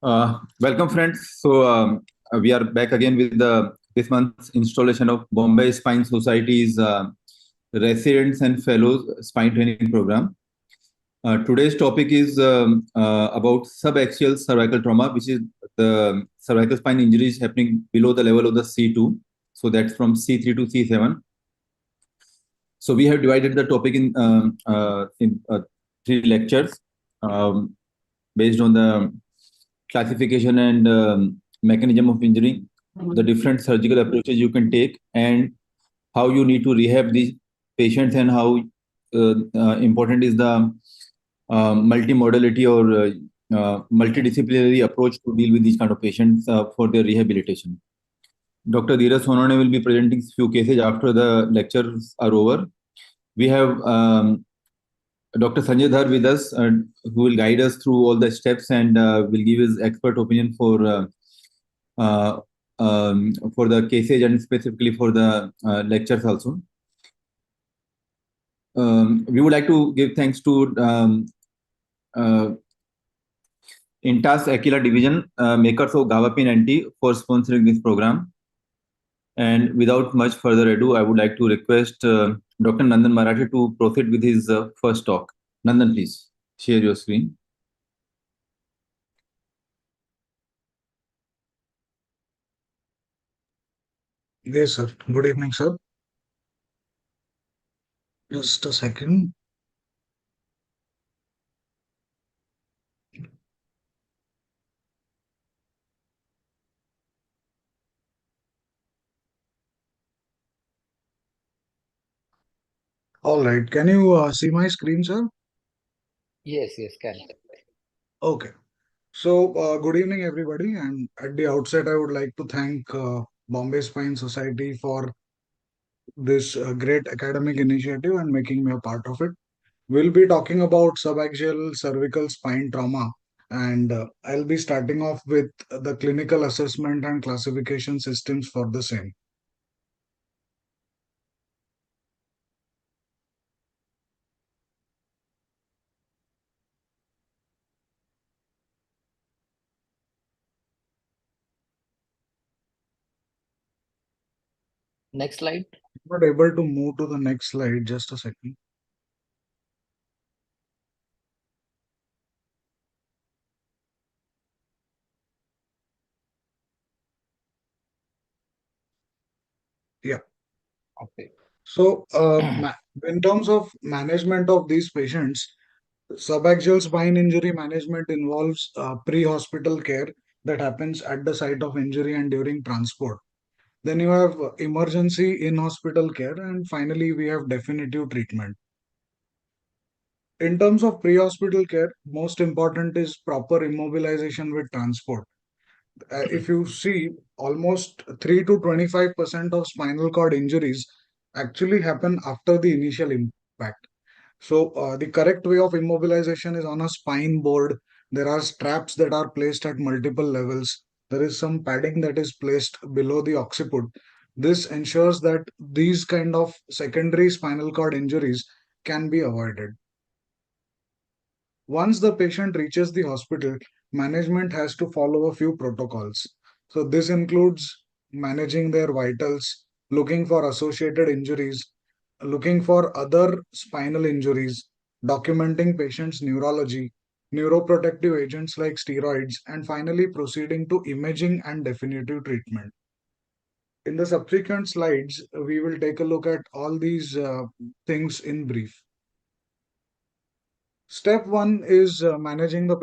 Welcome, friends. We are back again with this month's installation of Bombay Spine Society's Residents and Fellows Spine Training Program. Today's topic is about subaxial cervical trauma, which is the cervical spine injuries happening below the level of the C2. So that's from C3 to C7. So we have divided the topic in three lectures based on the classification and mechanism of injury, the different surgical approaches you can take, and how you need to rehab these patients, and how important is the multimodality or multidisciplinary approach to deal with these kind of patients for their rehabilitation. Dr. Dhiraj Sonawane will be presenting few cases after the lectures are over. We have Dr. Sanjay Dhar with us, who will guide us through all the steps and will give his expert opinion uh, for the cases and specifically for the lectures also. We would like to give thanks to Intas Aquila Division, makers of Gavapin NT, for sponsoring this program. And without much further ado, I would like to request Dr. Nandan Marathe to proceed with his first talk. Nandan, please share your screen. Yes, sir. Good evening, sir. Just a second. All right. Can you see my screen, sir? Yes, can. Okay. So, good evening, everybody. And at the outset, I would like to thank Bombay Spine Society for this great academic initiative and making me a part of it. We'll be talking about subaxial cervical spine trauma, and I'll be starting off with the clinical assessment and classification systems for the same. Next slide. Not able to move to the next slide. Just a second. Yeah. Okay. So, in terms of management of these patients, subaxial spine injury management involves pre-hospital care that happens at the site of injury and during transport. Then you have emergency in-hospital care, and finally, we have definitive treatment. In terms of pre-hospital care, most important is proper immobilization with transport. If you see, almost 3 to 25% of spinal cord injuries actually happen after the initial impact. So, the correct way of immobilization is on a spine board. There are straps that are placed at multiple levels. There is some padding that is placed below the occiput. This ensures that these kind of secondary spinal cord injuries can be avoided. Once the patient reaches the hospital, management has to follow a few protocols. So, this includes managing their vitals, looking for associated injuries, looking for other spinal injuries, documenting patient's neurology, neuroprotective agents like steroids, and finally proceeding to imaging and definitive treatment. In the subsequent slides, we will take a look at all these things in brief. Step one is managing the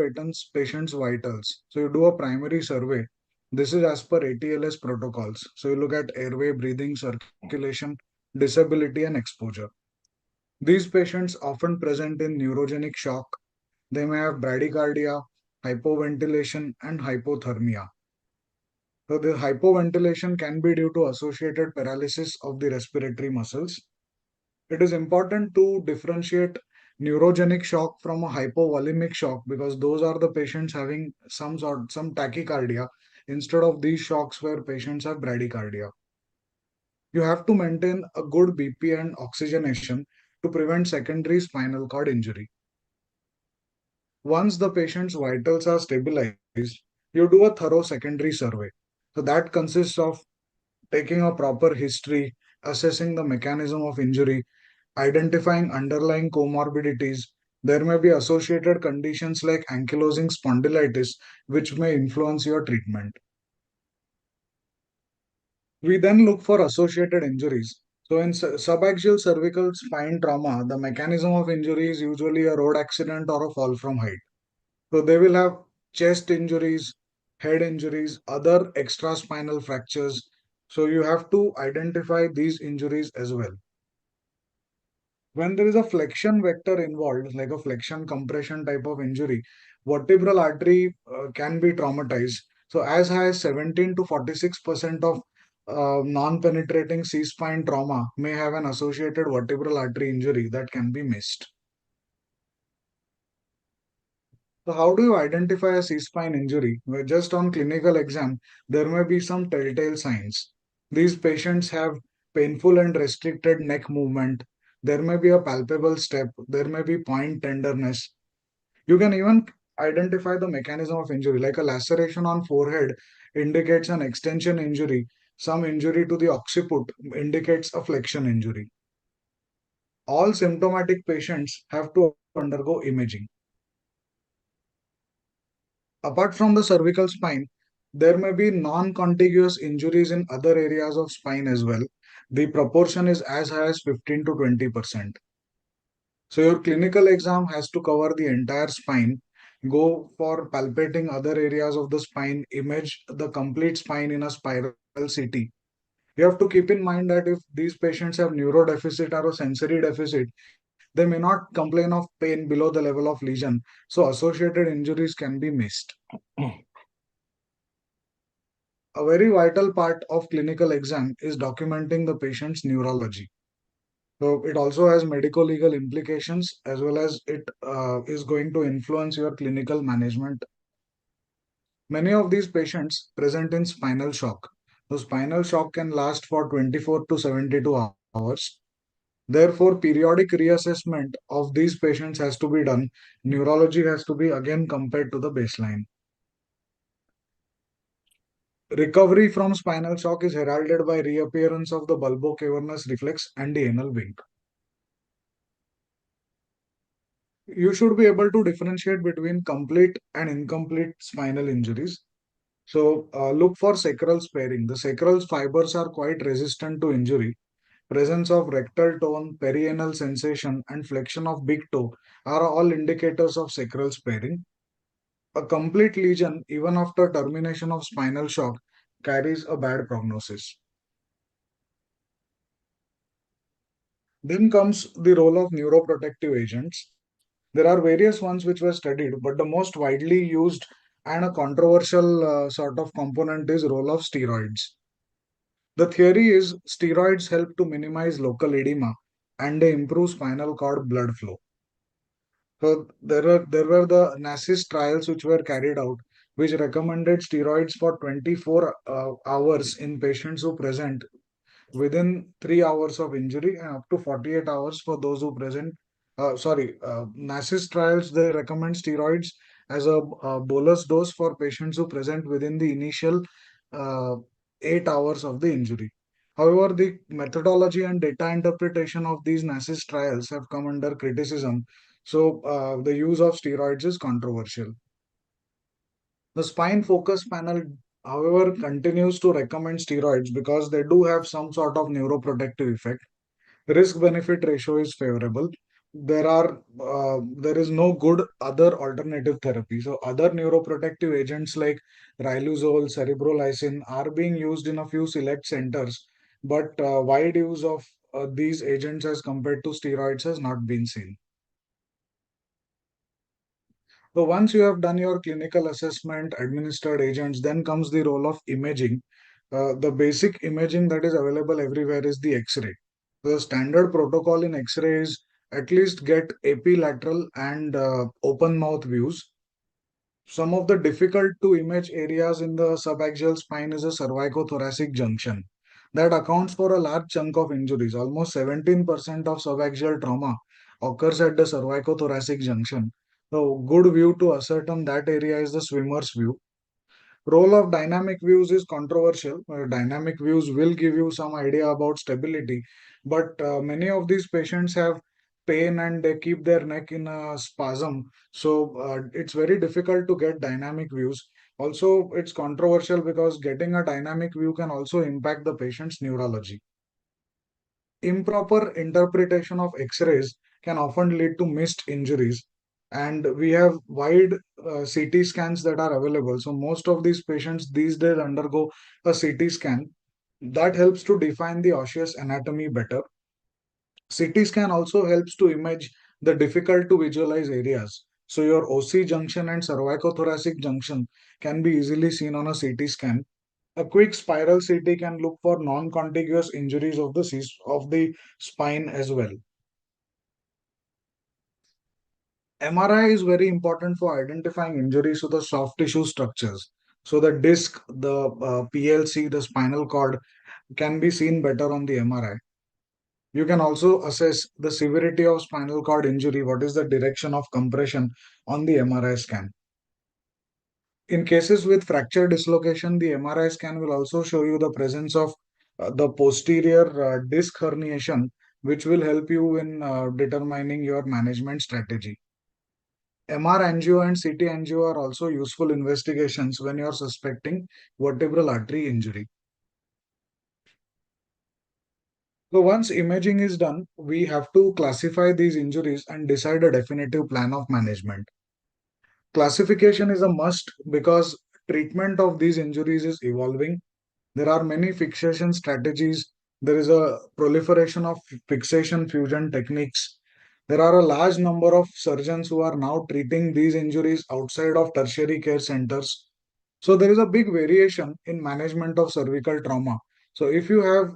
patient's vitals. So you do a primary survey. This is as per ATLS protocols. So you look at airway, breathing, circulation, disability, and exposure. These patients often present in neurogenic shock. They may have bradycardia, hypoventilation, and hypothermia. So the hypoventilation can be due to associated paralysis of the respiratory muscles. It is important to differentiate neurogenic shock from a hypovolemic shock because those are the patients having some tachycardia instead of these shocks where patients have bradycardia. You have to maintain a good BP and oxygenation to prevent secondary spinal cord injury. Once the patient's vitals are stabilized, You do a thorough secondary survey. So that consists of taking a proper history, assessing the mechanism of injury, identifying underlying comorbidities. There may be associated conditions like ankylosing spondylitis, which may influence your treatment. We then look for associated injuries. So, in subaxial cervical spine trauma, the mechanism of injury is usually a road accident or a fall from height. So, they will have chest injuries, head injuries, other extra spinal fractures. So, you have to identify these injuries as well. When there is a flexion vector involved, like a flexion compression type of injury, vertebral artery can be traumatized. So, as high as 17 to 46% of non-penetrating C-spine trauma may have an associated vertebral artery injury that can be missed. So, how do you identify a C-spine injury? Well, just on clinical exam, there may be some telltale signs. These patients have painful and restricted neck movement. There may be a palpable step. There may be point tenderness. You can even identify the mechanism of injury, like a laceration on forehead indicates an extension injury. Some injury to the occiput indicates a flexion injury. All symptomatic patients have to undergo imaging. Apart from the cervical spine, there may be non-contiguous injuries in other areas of spine as well. The proportion is as high as 15 to 20%. So your clinical exam has to cover the entire spine, go for palpating other areas of the spine, image the complete spine in a spiral CT. You have to keep in mind that if these patients have neurodeficit or a sensory deficit, they may not complain of pain below the level of lesion. So associated injuries can be missed. A very vital part of clinical exam is documenting the patient's neurology. So it also has medico-legal implications as well as it is going to influence your clinical management. Many of these patients present in spinal shock. So spinal shock can last for 24 to 72 hours. Therefore, periodic reassessment of these patients has to be done. Neurology has to be again compared to the baseline. Recovery from spinal shock is heralded by reappearance of the bulbocavernous reflex and the anal wink. You should be able to differentiate between complete and incomplete spinal injuries. So, look for sacral sparing. The sacral fibers are quite resistant to injury. Presence of rectal tone, perianal sensation, and flexion of big toe are all indicators of sacral sparing. A complete lesion, even after termination of spinal shock, carries a bad prognosis. Then comes the role of neuroprotective agents. There are various ones which were studied, but the most widely used and a controversial sort of component is role of steroids. The theory is steroids help to minimize local edema and they improve spinal cord blood flow. So there were the NASIS trials which were carried out, which recommended steroids for 24 hours in patients who present within 3 hours of injury and up to 48 hours for those who present. NASIS trials, they recommend steroids as a bolus dose for patients who present within the initial uh, 8 hours of the injury. However, the methodology and data interpretation of these NASIS trials have come under criticism. So, the use of steroids is controversial. The spine focus panel, however, continues to recommend steroids because they do have some sort of neuroprotective effect. Risk benefit ratio is favorable. There is no good other alternative therapy. So other neuroprotective agents like riluzole, cerebrolysin are being used in a few select centers, but wide use of these agents as compared to steroids has not been seen. So once you have done your clinical assessment, administered agents, then comes the role of imaging. The basic imaging that is available everywhere is the X-ray. The standard protocol in X-ray is at least get epilateral and open mouth views. Some of the difficult to image areas in the subaxial spine is a cervicothoracic junction. That accounts for a large chunk of injuries. Almost 17% of subaxial trauma occurs at the cervicothoracic junction. So, good view to ascertain that area is the swimmer's view. Role of dynamic views is controversial. Dynamic views will give you some idea about stability, but many of these patients have pain and they keep their neck in a spasm. So it's very difficult to get dynamic views. Also, it's controversial because getting a dynamic view can also impact the patient's neurology. Improper interpretation of X-rays can often lead to missed injuries. And we have wide CT scans that are available. So most of these patients these days undergo a CT scan that helps to define the osseous anatomy better. CT scan also helps to image the difficult to visualize areas. So your OC junction and cervicothoracic junction can be easily seen on a CT scan. A quick spiral CT can look for non-contiguous injuries of the spine as well. MRI is very important for identifying injuries to the soft tissue structures. So the disc, the PLC, the spinal cord can be seen better on the MRI. You can also assess the severity of spinal cord injury, what is the direction of compression on the MRI scan. In cases with fracture dislocation, the MRI scan will also show you the presence of the posterior disc herniation, which will help you in determining your management strategy. MR angio and CT angio are also useful investigations when you are suspecting vertebral artery injury. So once imaging is done, we have to classify these injuries and decide a definitive plan of management. Classification is a must because treatment of these injuries is evolving. There are many fixation strategies. There is a proliferation of fixation fusion techniques. There are a large number of surgeons who are now treating these injuries outside of tertiary care centers. So there is a big variation in management of cervical trauma. So if you have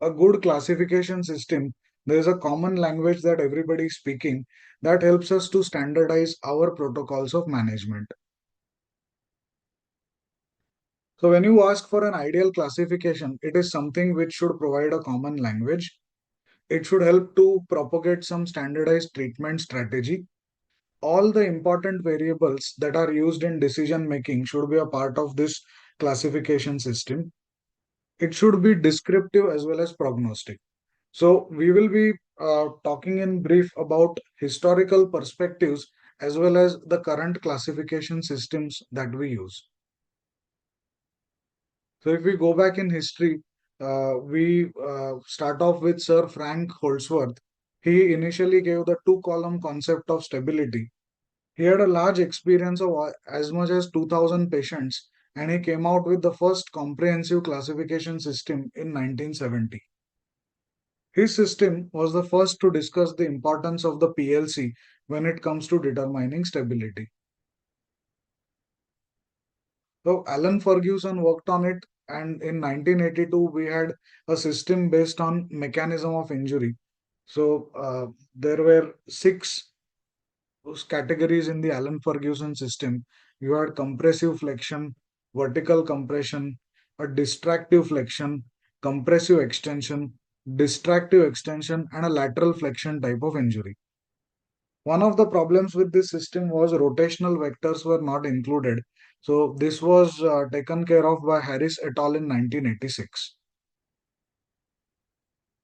a good classification system, there is a common language that everybody is speaking that helps us to standardize our protocols of management. So when you ask for an ideal classification, it is something which should provide a common language. It should help to propagate some standardized treatment strategy. All the important variables that are used in decision making should be a part of this classification system. It should be descriptive as well as prognostic. So we will be talking in brief about historical perspectives as well as the current classification systems that we use. So if we go back in history, we start off with Sir Frank Holsworth. He initially gave the two-column concept of stability. He had a large experience of as much as 2000 patients, and he came out with the first comprehensive classification system in 1970. His system was the first to discuss the importance of the PLC when it comes to determining stability. So Alan Ferguson worked on it, and in 1982 we had a system based on mechanism of injury. So there were six categories in the Alan Ferguson system. You had compressive flexion, vertical compression, a distractive flexion, compressive extension, distractive extension, and a lateral flexion type of injury. One of the problems with this system was rotational vectors were not included. So this was taken care of by Harris et al. In 1986.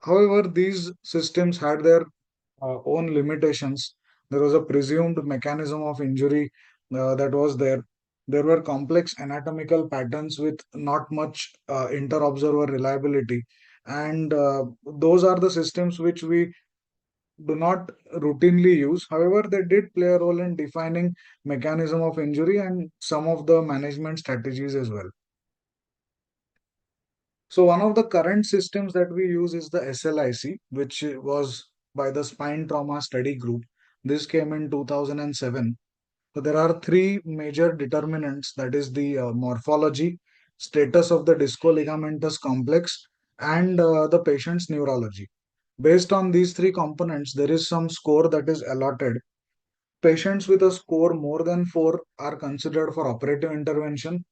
However, these systems had their own limitations. There was a presumed mechanism of injury that was there. There were complex anatomical patterns with not much inter-observer reliability. And those are the systems which we do not routinely use. However, they did play a role in defining mechanism of injury and some of the management strategies as well. So one of the current systems that we use is the SLIC, which was by the Spine Trauma Study Group. This came in 2007. So there are three major determinants, that is the morphology, status of the discoligamentous complex, and the patient's neurology. Based on these three components, there is some score that is allotted. Patients with a score more than 4 are considered for operative intervention.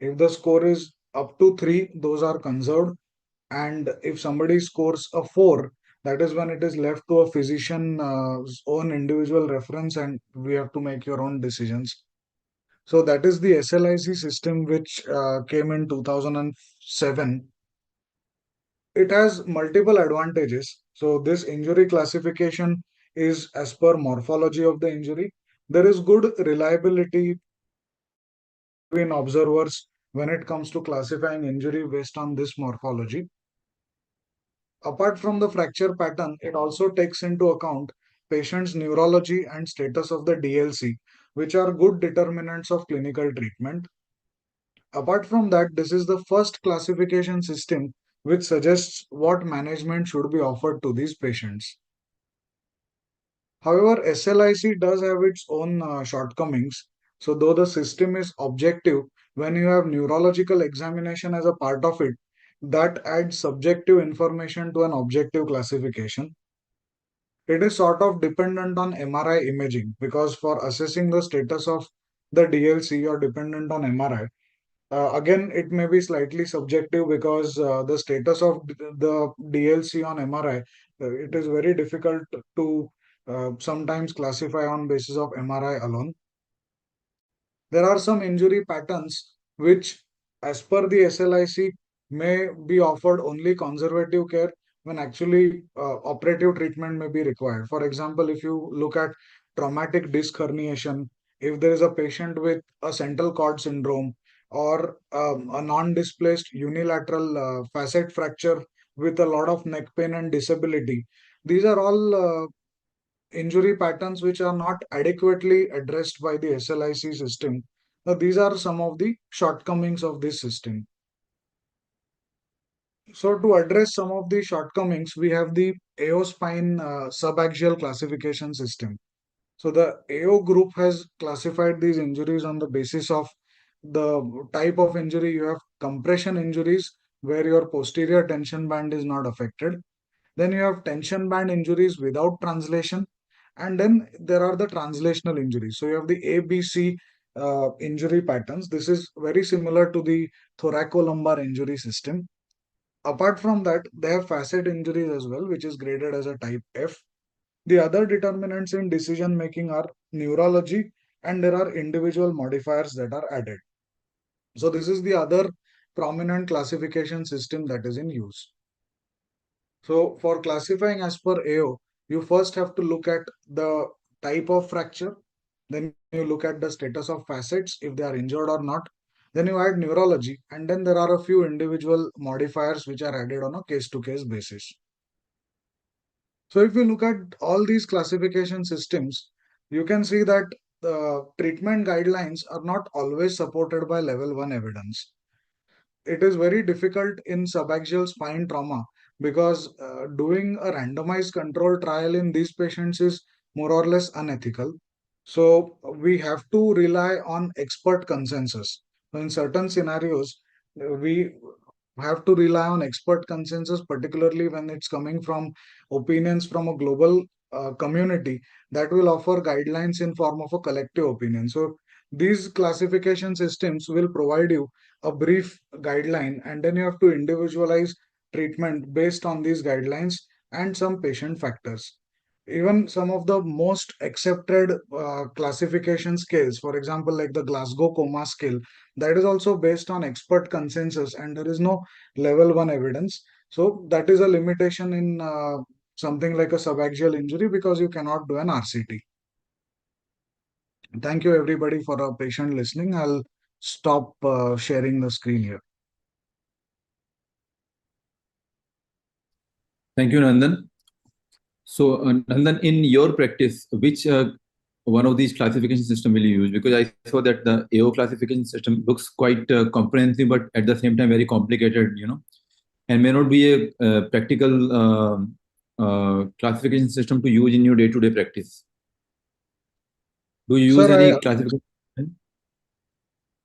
If the score is up to 3, those are conserved. And if somebody scores a 4, that is when it is left to a physician's own individual reference and we have to make your own decisions. So that is the SLIC system which came in 2007. It has multiple advantages. So this injury classification is as per morphology of the injury. There is good reliability between observers when it comes to classifying injury based on this morphology. Apart from the fracture pattern, it also takes into account patient's neurology and status of the DLC, which are good determinants of clinical treatment. Apart from that, this is the first classification system which suggests what management should be offered to these patients. However, SLIC does have its own shortcomings. So, though the system is objective, when you have neurological examination as a part of it, that adds subjective information to an objective classification. It is sort of dependent on MRI imaging because for assessing the status of the DLC, you're dependent on MRI. Again, it may be slightly subjective because the status of the DLC on MRI, it is very difficult to sometimes classify on basis of MRI alone. There are some injury patterns which, as per the SLIC, may be offered only conservative care when actually operative treatment may be required. For example, if you look at traumatic disc herniation, if there is a patient with a central cord syndrome or a non-displaced unilateral facet fracture with a lot of neck pain and disability, these are all injury patterns which are not adequately addressed by the SLIC system. Now, these are some of the shortcomings of this system. So, to address some of the shortcomings, we have the AO spine subaxial classification system. So, the AO group has classified these injuries on the basis of the type of injury. You have compression injuries where your posterior tension band is not affected. Then you have tension band injuries without translation. And then there are the translational injuries. So you have the ABC injury patterns. This is very similar to the thoracolumbar injury system. Apart from that, they have facet injuries as well, which is graded as a type F. The other determinants in decision making are neurology, and there are individual modifiers that are added. So this is the other prominent classification system that is in use. So for classifying as per AO, you first have to look at the type of fracture, then you look at the status of facets, if they are injured or not. Then you add neurology, and then there are a few individual modifiers which are added on a case-to-case basis. So if you look at all these classification systems, you can see that the treatment guidelines are not always supported by level 1 evidence. It is very difficult in subaxial spine trauma because doing a randomized control trial in these patients is more or less unethical. So we have to rely on expert consensus. In certain scenarios, we have to rely on expert consensus, particularly when it's coming from opinions from a global community that will offer guidelines in form of a collective opinion. So these classification systems will provide you a brief guideline, and then you have to individualize treatment based on these guidelines and some patient factors. Even some of the most accepted classification scales, for example, like the Glasgow Coma scale, that is also based on expert consensus and there is no level 1 evidence. So that is a limitation in something like a subaxial injury because you cannot do an RCT. Thank you everybody for a patient listening. I'll stop sharing the screen here. Thank you, Nandan. So, Nandan, in your practice, which one of these classification system will you use? Because I saw that the AO classification system looks quite comprehensive, but at the same time very complicated, and may not be a practical classification system to use in your day-to-day practice. Do you use Sir, any classification?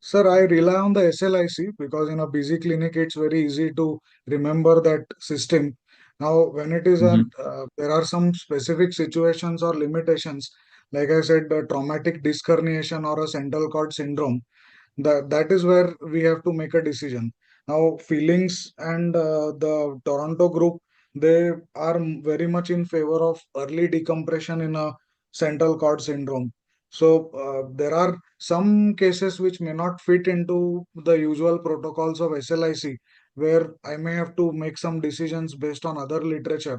Sir, I rely on the SLIC because in a busy clinic, it's very easy to remember that system. Now, when it is Mhm. there are some specific situations or limitations. Like I said, the traumatic disc herniation or a central cord syndrome. That is where we have to make a decision. Now, feelings and the Toronto group, they are very much in favor of early decompression in a central cord syndrome. So there are some cases which may not fit into the usual protocols of SLIC, where I may have to make some decisions based on other literature.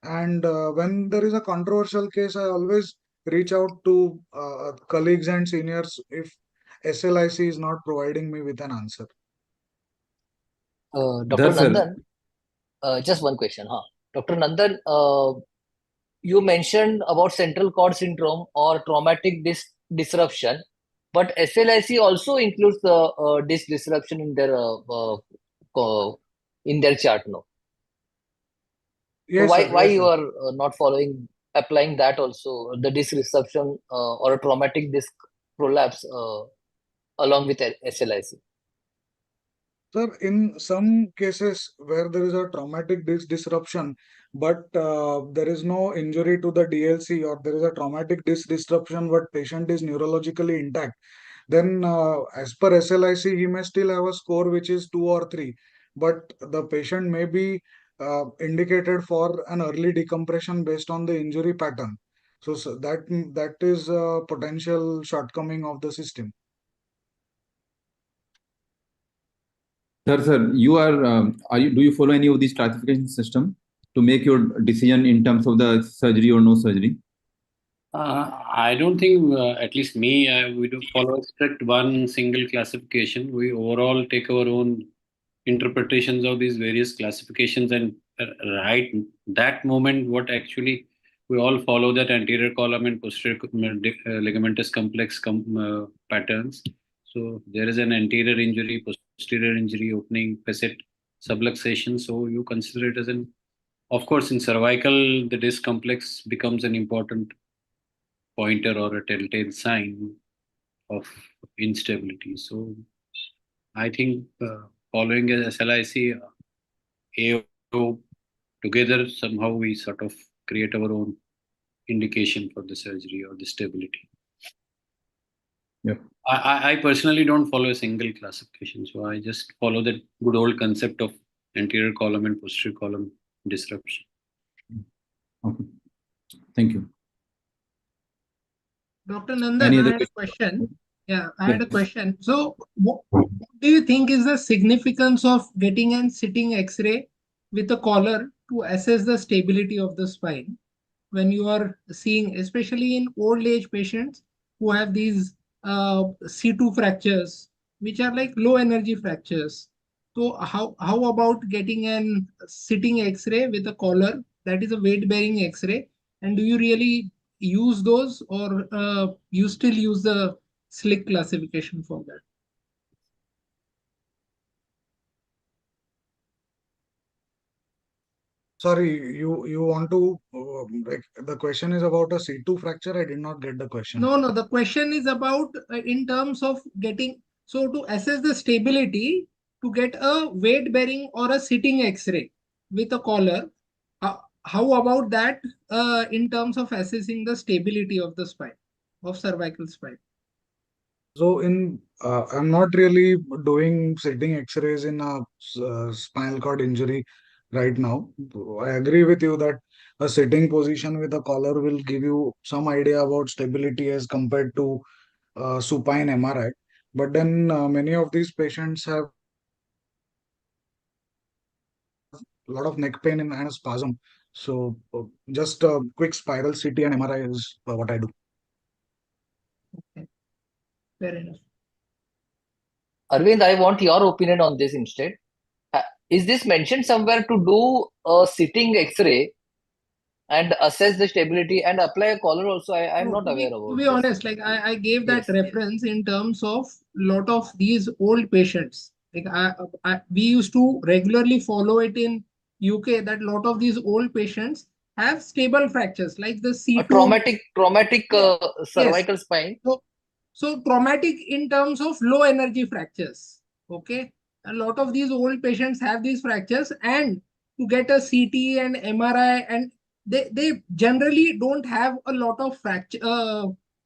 And when there is a controversial case, I always reach out to colleagues and seniors if SLIC is not providing me with an answer. Dr. Dhar sir, Nandan, just one question, huh? Dr. Nandan, you mentioned about central cord syndrome or traumatic disruption, but SLIC also includes the disc disruption in their chart, no? So Yes, sir. why Yes, you sir. are not applying that also, the disc disruption or a traumatic disc prolapse along with SLIC? Sir, in some cases where there is a traumatic disruption, but there is no injury to the DLC, or there is a traumatic disc disruption, but patient is neurologically intact, then as per SLIC, he may still have a score which is 2 or 3, but the patient may be indicated for an early decompression based on the injury pattern. So that is a potential shortcoming of the system. sir, do you follow any of these classification system to make your decision in terms of the surgery or no surgery? I don't think, at least me, we do follow a strict one single classification. We overall take our own interpretations of these various classifications, and right that moment, what actually we all follow that anterior column and posterior ligamentous complex patterns. So there is an anterior injury, posterior injury, opening, facet, subluxation. So you consider it as an, of course, in cervical, the disc complex becomes an important pointer or a telltale sign of instability. So I think following a SLIC, AO together, somehow we sort of create our own indication for the surgery or the stability. Yeah. I personally don't follow a single classification, so I just follow that good old concept of anterior column and posterior column disruption. Okay. Thank you. Dr. Nandan, Any I other had a question. Yeah, I Yeah. had a question. So, what do you think is the significance of getting an sitting X-ray with a collar to assess the stability of the spine when you are seeing, especially in old age patients who have these C2 fractures, which are like low energy fractures? So, how about getting an sitting X-ray with a collar that is a weight bearing X-ray? And do you really use those, or you still use the slick classification for that? Sorry, you want to like, the question is about a C2 fracture. I did not get the question. No, the question is about in terms of getting, so to assess the stability, to get a weight bearing or a sitting X-ray with a collar. How about that in terms of assessing the stability of the spine, of cervical spine? So I'm not really doing sitting X-rays in a spinal cord injury right now. I agree with you that a sitting position with a collar will give you some idea about stability as compared to supine MRI. But then many of these patients have a lot of neck pain and a spasm. So just a quick spiral CT and MRI is what I do. Okay, fair enough. Arvind, I want your opinion on this instead. Is this mentioned somewhere to do a sitting X-ray and assess the stability and apply a collar also? I'm No, not aware to about be this. honest, like I gave that Yes, yes. reference in terms of lot of these old patients. Like we used to regularly follow it in UK that lot of these old patients have stable fractures, like the A C2. traumatic Yes, yes. cervical spine. So traumatic in terms of low energy fractures. Okay, a lot of these old patients have these fractures, and to get a CT and MRI, and they generally don't have a lot of fracture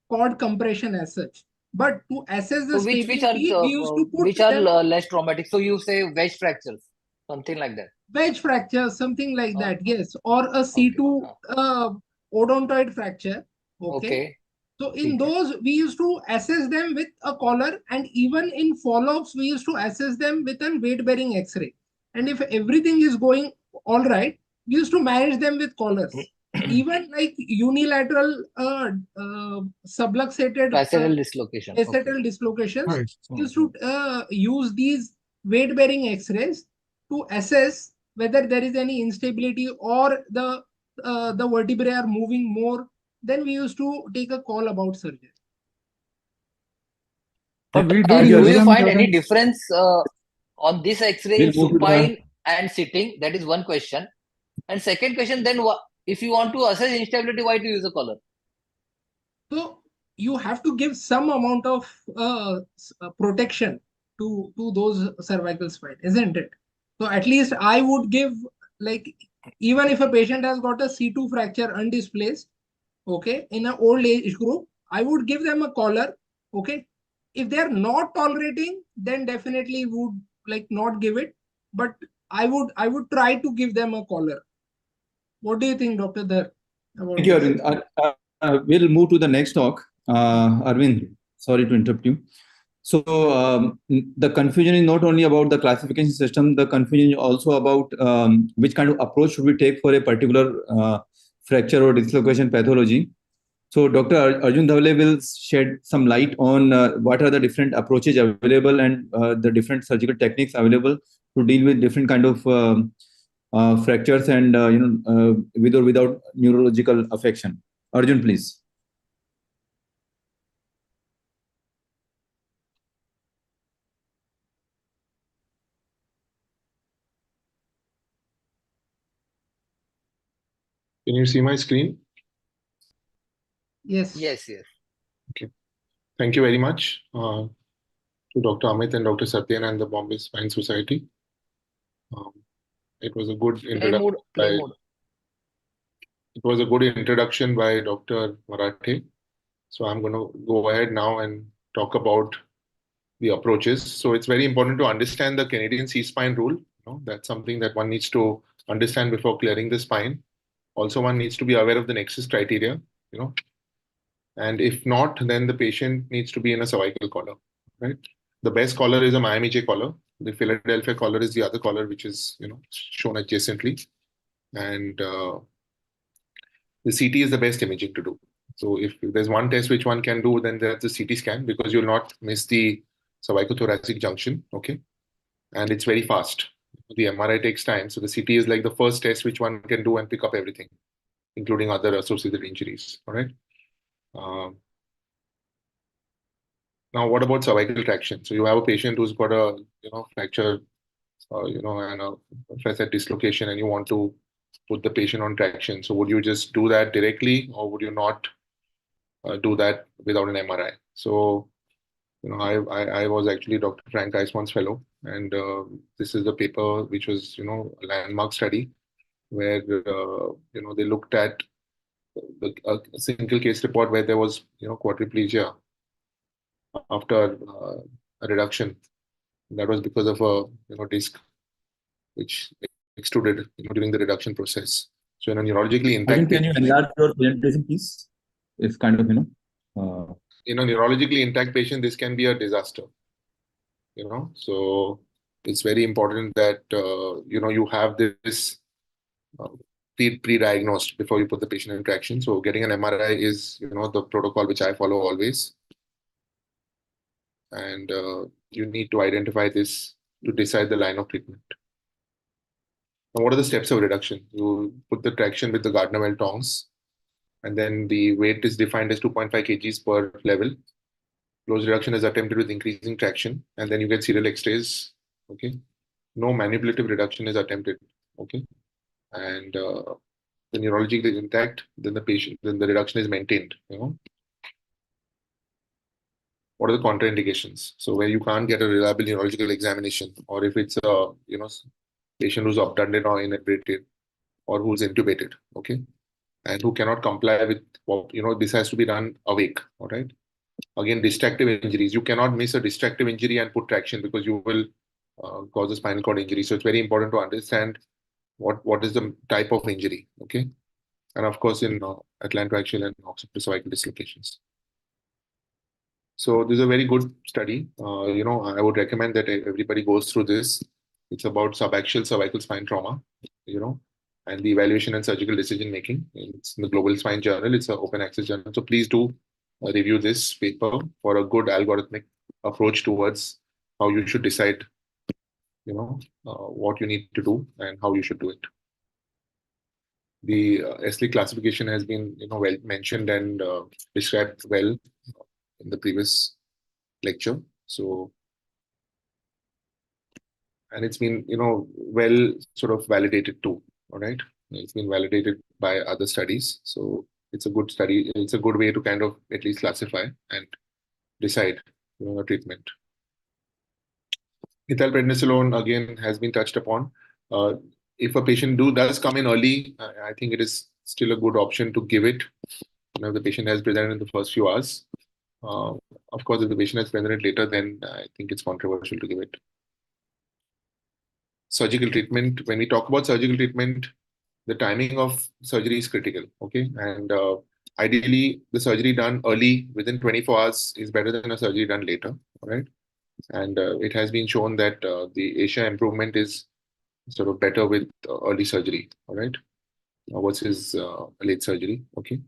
cord compression as such. But to assess the So stability, we used to put which are them less traumatic? So you say wedge fractures, something like that. wedge fracture, something like that. Okay. Yes, or a Okay. C2 odontoid fracture. Okay. Okay. So in those, we used to assess them with a collar, and even in follow-ups, we used to assess them with a weight-bearing X-ray. And if everything is going all right, we used to manage them with collars. Even like unilateral subluxated Facetal dislocation. facetal dislocations, Right. we used to use these weight-bearing X-rays to assess whether there is any instability or the vertebrae are moving more. Then we used to take a call about surgery. But we Do did use you them find any certain. difference on this X-ray in We'll move to the- supine and sitting? That is one question. And second question, then if you want to assess instability, why to use a collar? So you have to give some amount of protection to those cervical spine, isn't it? So at least I would give, like, even if a patient has got a C2 fracture undisplaced, okay, in an old age group, I would give them a collar, okay. If they are not tolerating, then definitely would like not give it. But I would try to give them a collar. What do you think, Dr. Dhar? Thank you, Arvind. We'll move to the next talk. Arvind, sorry to interrupt you. So the confusion is not only about the classification system, the confusion is also about which kind of approach should we take for a particular fracture or dislocation pathology. So Dr. Arjun Dhawle will shed some light on what are the different approaches available and the different surgical techniques available to deal with different kind of fractures and with or without neurological affection. Arjun, please. Can you see my screen? Yes. Yes, yes. Okay. Thank you very much to Dr. Amit and Dr. Satyen and the Bombay Spine Society. It was a good introduction. It was a good introduction by Dr. Marathe. So I'm going to go ahead now and talk about the approaches. So it's very important to understand the Canadian C-spine rule. That's something that one needs to understand before clearing the spine. Also, one needs to be aware of the nexus criteria, and if not, then the patient needs to be in a cervical collar, right? The best collar is a Miami J collar. The Philadelphia collar is the other collar, which is, shown adjacently. And the CT is the best imaging to do. So if there's one test which one can do, then that's the CT scan, because you'll not miss the cervicothoracic junction, okay? And it's very fast. The MRI takes time. So the CT is like the first test which one can do and pick up everything, including other associated injuries, all right? Now, what about cervical traction? So you have a patient who's got a fracture, and a facet dislocation, and you want to put the patient on traction. So would you just do that directly, or would you not do that without an MRI? So I was actually Dr. Frank Eisman's fellow, and this is the paper which was a landmark study where they looked at a single case report where there was quadriplegia after a reduction. That was because of a disc which extruded during the reduction process. So in a neurologically intact Arjun, can you enlarge your presentation, please? It's kind of in a neurologically intact patient, this can be a disaster. So it's very important that you have this pre-diagnosed before you put the patient in traction. So getting an MRI is the protocol which I follow always. And you need to identify this to decide the line of treatment. Now, what are the steps of reduction? You put the traction with the Gardner-Well tongs, and then the weight is defined as 2.5 kgs per level. Close reduction is attempted with increasing traction, and then you get serial X-rays. Okay, no manipulative reduction is attempted. Okay, and the neurologically is intact, then the reduction is maintained. What are the contraindications? So where you can't get a reliable neurological examination, or if it's a patient who's obtunded or inebriated, or who's intubated, okay, and who cannot comply with this has to be done awake. All right. Again, distractive injuries. You cannot miss a distractive injury and put traction, because you will cause a spinal cord injury. So it's very important to understand what is the type of injury. Okay, and of course in atlantoaxial and occipital cervical dislocations. So this is a very good study. I would recommend that everybody goes through this. It's about subaxial cervical spine trauma, and the evaluation and surgical decision making. It's in the Global Spine Journal. It's an open access journal. So please do review this paper for a good algorithmic approach towards how you should decide, what you need to do and how you should do it. The SLE classification has been, well mentioned and described well in the previous lecture. So, and it's been, well sort of validated too. All right, it's been validated by other studies. So it's a good study. It's a good way to kind of at least classify and decide, a treatment. Methylprednisolone again has been touched upon. If a patient does come in early, I think it is still a good option to give it. The patient has presented in the first few hours. Of course, if the patient has presented later, then I think it's controversial to give it. Surgical treatment. When we talk about surgical treatment, the timing of surgery is critical. Okay, and ideally, the surgery done early within 24 hours is better than a surgery done later. All right, and it has been shown that the ASIA improvement is sort of better with early surgery. All right, versus late surgery. Okay.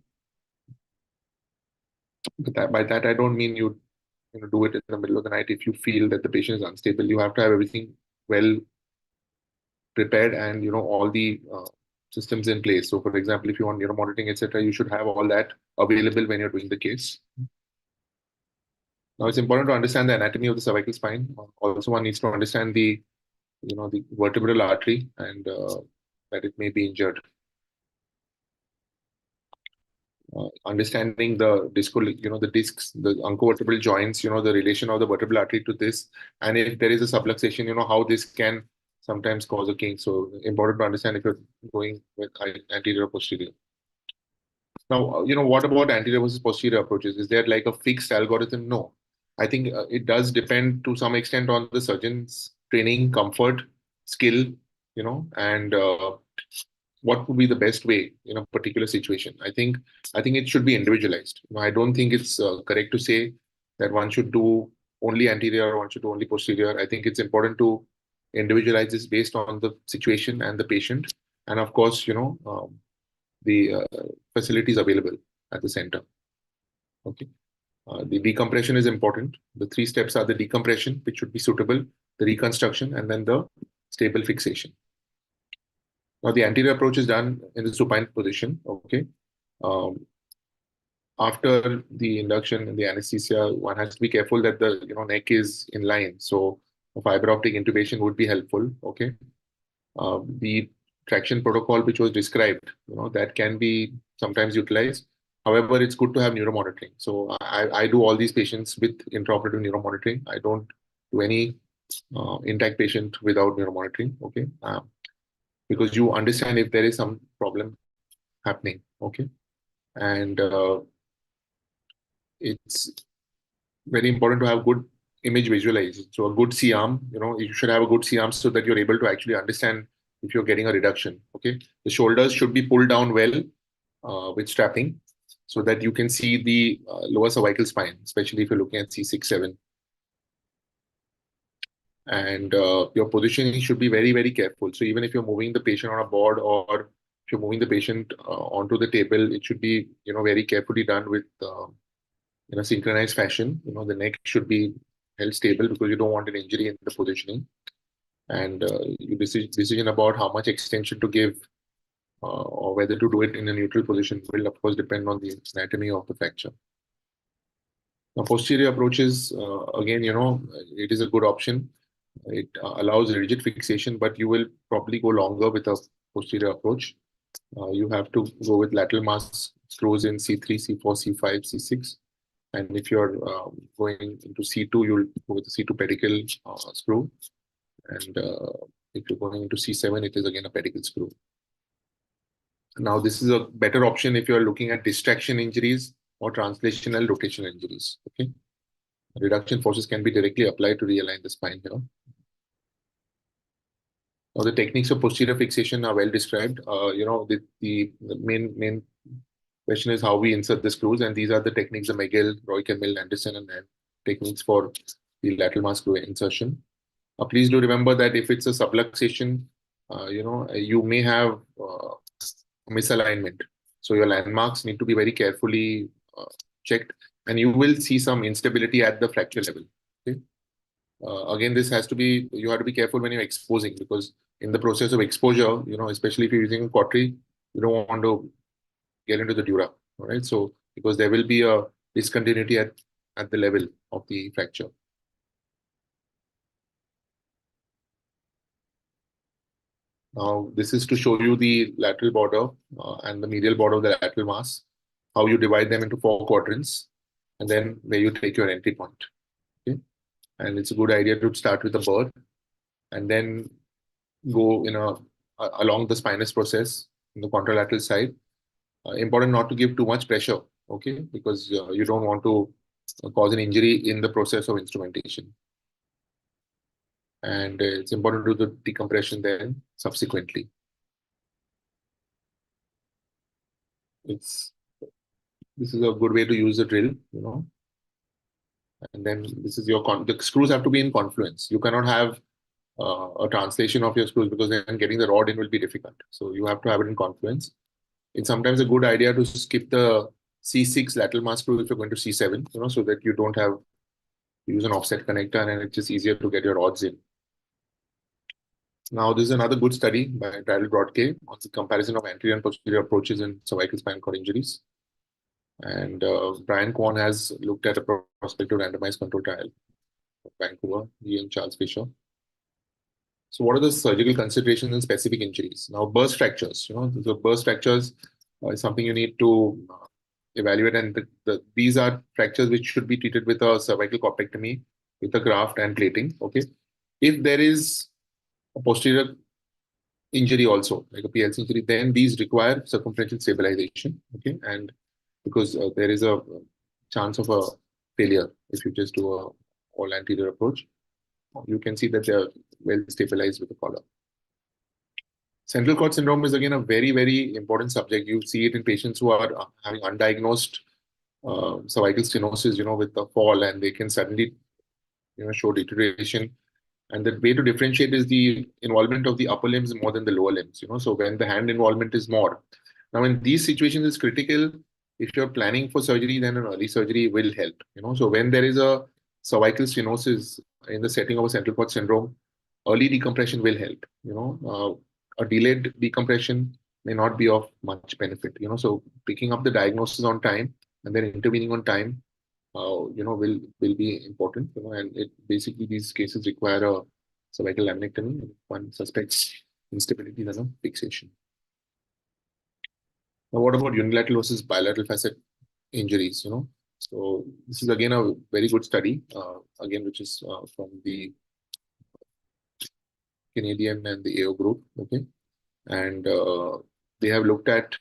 But by that, I don't mean you do it in the middle of the night. If you feel that the patient is unstable, you have to have everything well prepared and all the systems in place. So, for example, if you want neuromonitoring, etc., you should have all that available when you're doing the case. Now, it's important to understand the anatomy of the cervical spine. Also, one needs to understand the the vertebral artery and that it may be injured. Understanding the discal, the discs, the uncovertebral joints, the relation of the vertebral artery to this, and if there is a subluxation, how this can sometimes cause a kink. So important to understand if you're going with anterior or posterior. Now, what about anterior versus posterior approaches? Is there like a fixed algorithm? No. I think it does depend to some extent on the surgeon's training, comfort, skill, and what would be the best way in a particular situation. I think it should be individualized. I don't think it's correct to say that one should do only anterior or one should do only posterior. I think it's important to individualize this based on the situation and the patient, and of course, the facilities available at the center. Okay. The decompression is important. The 3 steps are the decompression, which should be suitable, the reconstruction, and then the stable fixation. Now, the anterior approach is done in the supine position. Okay. After the induction and the anesthesia, one has to be careful that the neck is in line. So, a fiber optic intubation would be helpful. Okay. The traction protocol, which was described, that can be sometimes utilized. However, it's good to have neuromonitoring. So I do all these patients with intraoperative neuromonitoring. I don't do any intact patient without neuromonitoring. Okay, because you understand if there is some problem happening. Okay, and it's very important to have good image visualization. So a good C-arm, you should have a good C-arm so that you're able to actually understand if you're getting a reduction. Okay, the shoulders should be pulled down well with strapping, so that you can see the lower cervical spine, especially if you're looking at C6, 7. And your positioning should be very, very careful. So even if you're moving the patient on a board or if you're moving the patient onto the table, it should be, very carefully done with, in a synchronized fashion. The neck should be held stable because you don't want an injury in the positioning. And your decision about how much extension to give or whether to do it in a neutral position will, of course, depend on the anatomy of the fracture. Now, posterior approaches, again, it is a good option. It allows rigid fixation, but you will probably go longer with a posterior approach. You have to go with lateral mass screws in C3, C4, C5, C6. And if you're going into C2, you'll go with the C2 pedicle screw. And if you're going into C7, it is again a pedicle screw. Now, this is a better option if you're looking at distraction injuries or translational rotational injuries. Okay, reduction forces can be directly applied to realign the spine here. Now, the techniques of posterior fixation are well described. The main question is how we insert the screws, and these are the techniques of Megel, Roy Camille, Anderson, and techniques for the lateral mass screw insertion. Please do remember that if it's a subluxation, you may have misalignment. So your landmarks need to be very carefully checked, and you will see some instability at the fracture level. Okay. Again, this has to be, you have to be careful when you're exposing, because in the process of exposure, especially if you're using a cautery, you don't want to get into the dura. All right. So because there will be a discontinuity at the level of the fracture. Now, this is to show you the lateral border and the medial border of the lateral mass, how you divide them into 4 quadrants, and then where you take your entry point. Okay. And it's a good idea to start with a burr and then go along the spinous process in the contralateral side. Important not to give too much pressure, okay, because you don't want to cause an injury in the process of instrumentation. And it's important to do the decompression then subsequently. This is a good way to use the drill, and then this is the screws have to be in confluence. You cannot have a translation of your screws, because then getting the rod in will be difficult. So you have to have it in confluence. It's sometimes a good idea to skip the C6 lateral mass screw if you're going to C7, so that you don't have to use an offset connector, and it's just easier to get your rods in. Now, this is another good study by Dhiraj Sonawane on the comparison of anterior and posterior approaches in cervical spinal cord injuries. And Brian Kwon has looked at a prospective randomized control trial of Vancouver, he and Charles Fisher. So what are the surgical considerations in specific injuries? Now, burst fractures, the burst fractures is something you need to evaluate. And these are fractures which should be treated with a cervical corpectomy, with a graft and plating, okay? If there is a posterior injury also, like a PLC injury, then these require circumferential stabilization, okay? And because there is a chance of a failure if you just do a all anterior approach. You can see that they're well stabilized with the collar. Central cord syndrome is again a very, very important subject. You see it in patients who are having undiagnosed cervical stenosis, with the fall, and they can suddenly, show deterioration. And the way to differentiate is the involvement of the upper limbs more than the lower limbs, So when the hand involvement is more. Now, in these situations, it's critical. If you're planning for surgery, then an early surgery will help, So when there is a cervical stenosis in the setting of a central cord syndrome, early decompression will help, a delayed decompression may not be of much benefit, So picking up the diagnosis on time and then intervening on time, will be important, and basically these cases require a cervical laminectomy if one suspects instability than a fixation. Now, what about unilateral versus bilateral facet injuries? So this is again a very good study, which is from the Canadian and the AO group, okay, and they have looked at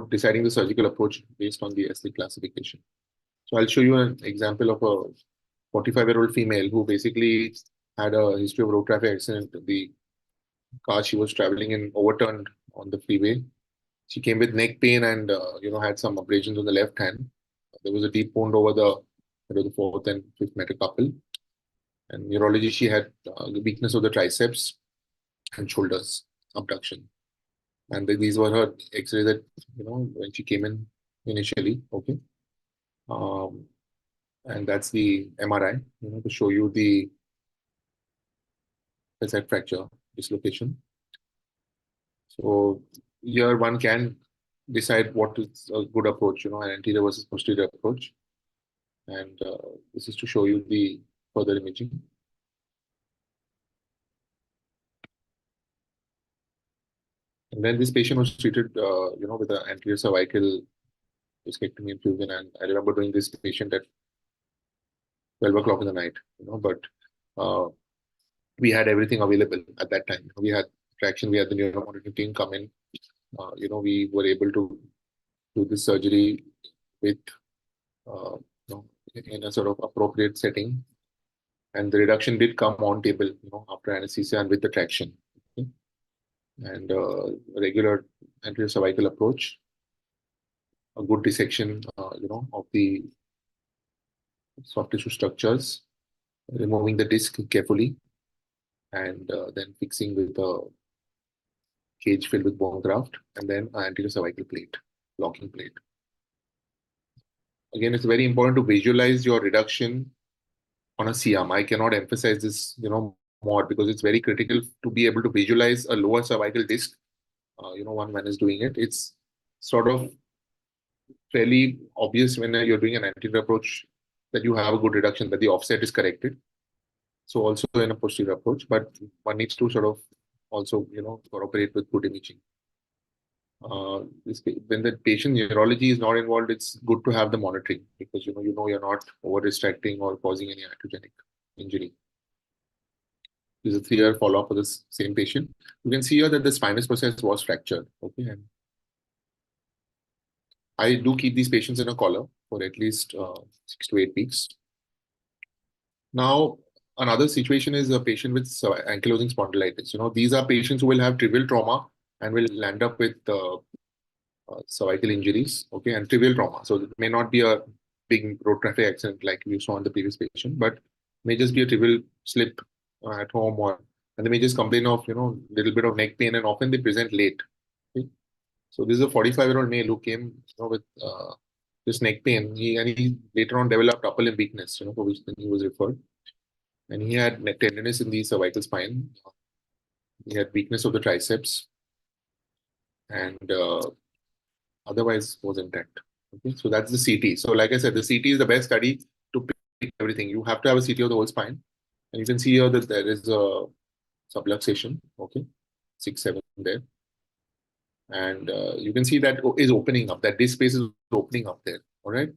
deciding the surgical approach based on the SC classification. So I'll show you an example of a 45-year-old female who basically had a history of road traffic accident. The car she was traveling in overturned on the freeway. She came with neck pain and had some abrasions on the left hand. There was a deep wound over the 4th and 5th metacarpal. And neurology, she had weakness of the triceps and shoulders, abduction. And these were her X-rays that when she came in initially. Okay. And that's the MRI, to show you the facet fracture dislocation. So here one can decide what is a good approach, an anterior versus posterior approach. And this is to show you the further imaging. And then this patient was treated, with an anterior cervical discectomy infusion. And I remember doing this patient at 12 o'clock in the night, but we had everything available at that time. We had traction, we had the neuromonitoring team come in. We were able to do this surgery with, in a sort of appropriate setting. And the reduction did come on table, after anesthesia and with the traction. Okay? And regular anterior cervical approach, a good dissection, of the soft tissue structures, removing the disc carefully, and then fixing with a cage filled with bone graft, and then an anterior cervical plate, locking plate. Again, it's very important to visualize your reduction on a Shyam. I cannot emphasize this, more, because it's very critical to be able to visualize a lower cervical disc. One man is doing it. It's sort of fairly obvious when you're doing an anterior approach that you have a good reduction, that the offset is corrected. So also in a posterior approach, but one needs to sort of also, cooperate with good imaging. When the patient neurology is not involved, it's good to have the monitoring, because you're not over distracting or causing any iatrogenic injury. This is a 3-year follow-up for this same patient. You can see here that the spinous process was fractured. Okay, and I do keep these patients in a collar for at least 6 to 8 weeks. Now, another situation is a patient with ankylosing spondylitis. These are patients who will have trivial trauma and will land up with cervical injuries, okay, and trivial trauma. So it may not be a big road traffic accident like you saw in the previous patient, but may just be a trivial slip at home, and they may just complain of little bit of neck pain, and often they present late. Okay? So this is a 45-year-old male who came with this neck pain. He later on developed upper limb weakness, for which then he was referred, and he had tenderness in the cervical spine. He had weakness of the triceps, and otherwise was intact. Okay, so that's the CT. So like I said, the CT is the best study to pick everything. You have to have a CT of the whole spine, and you can see here that there is a subluxation. Okay, 6, 7 there, and you can see that is opening up. That disc space is opening up there. All right,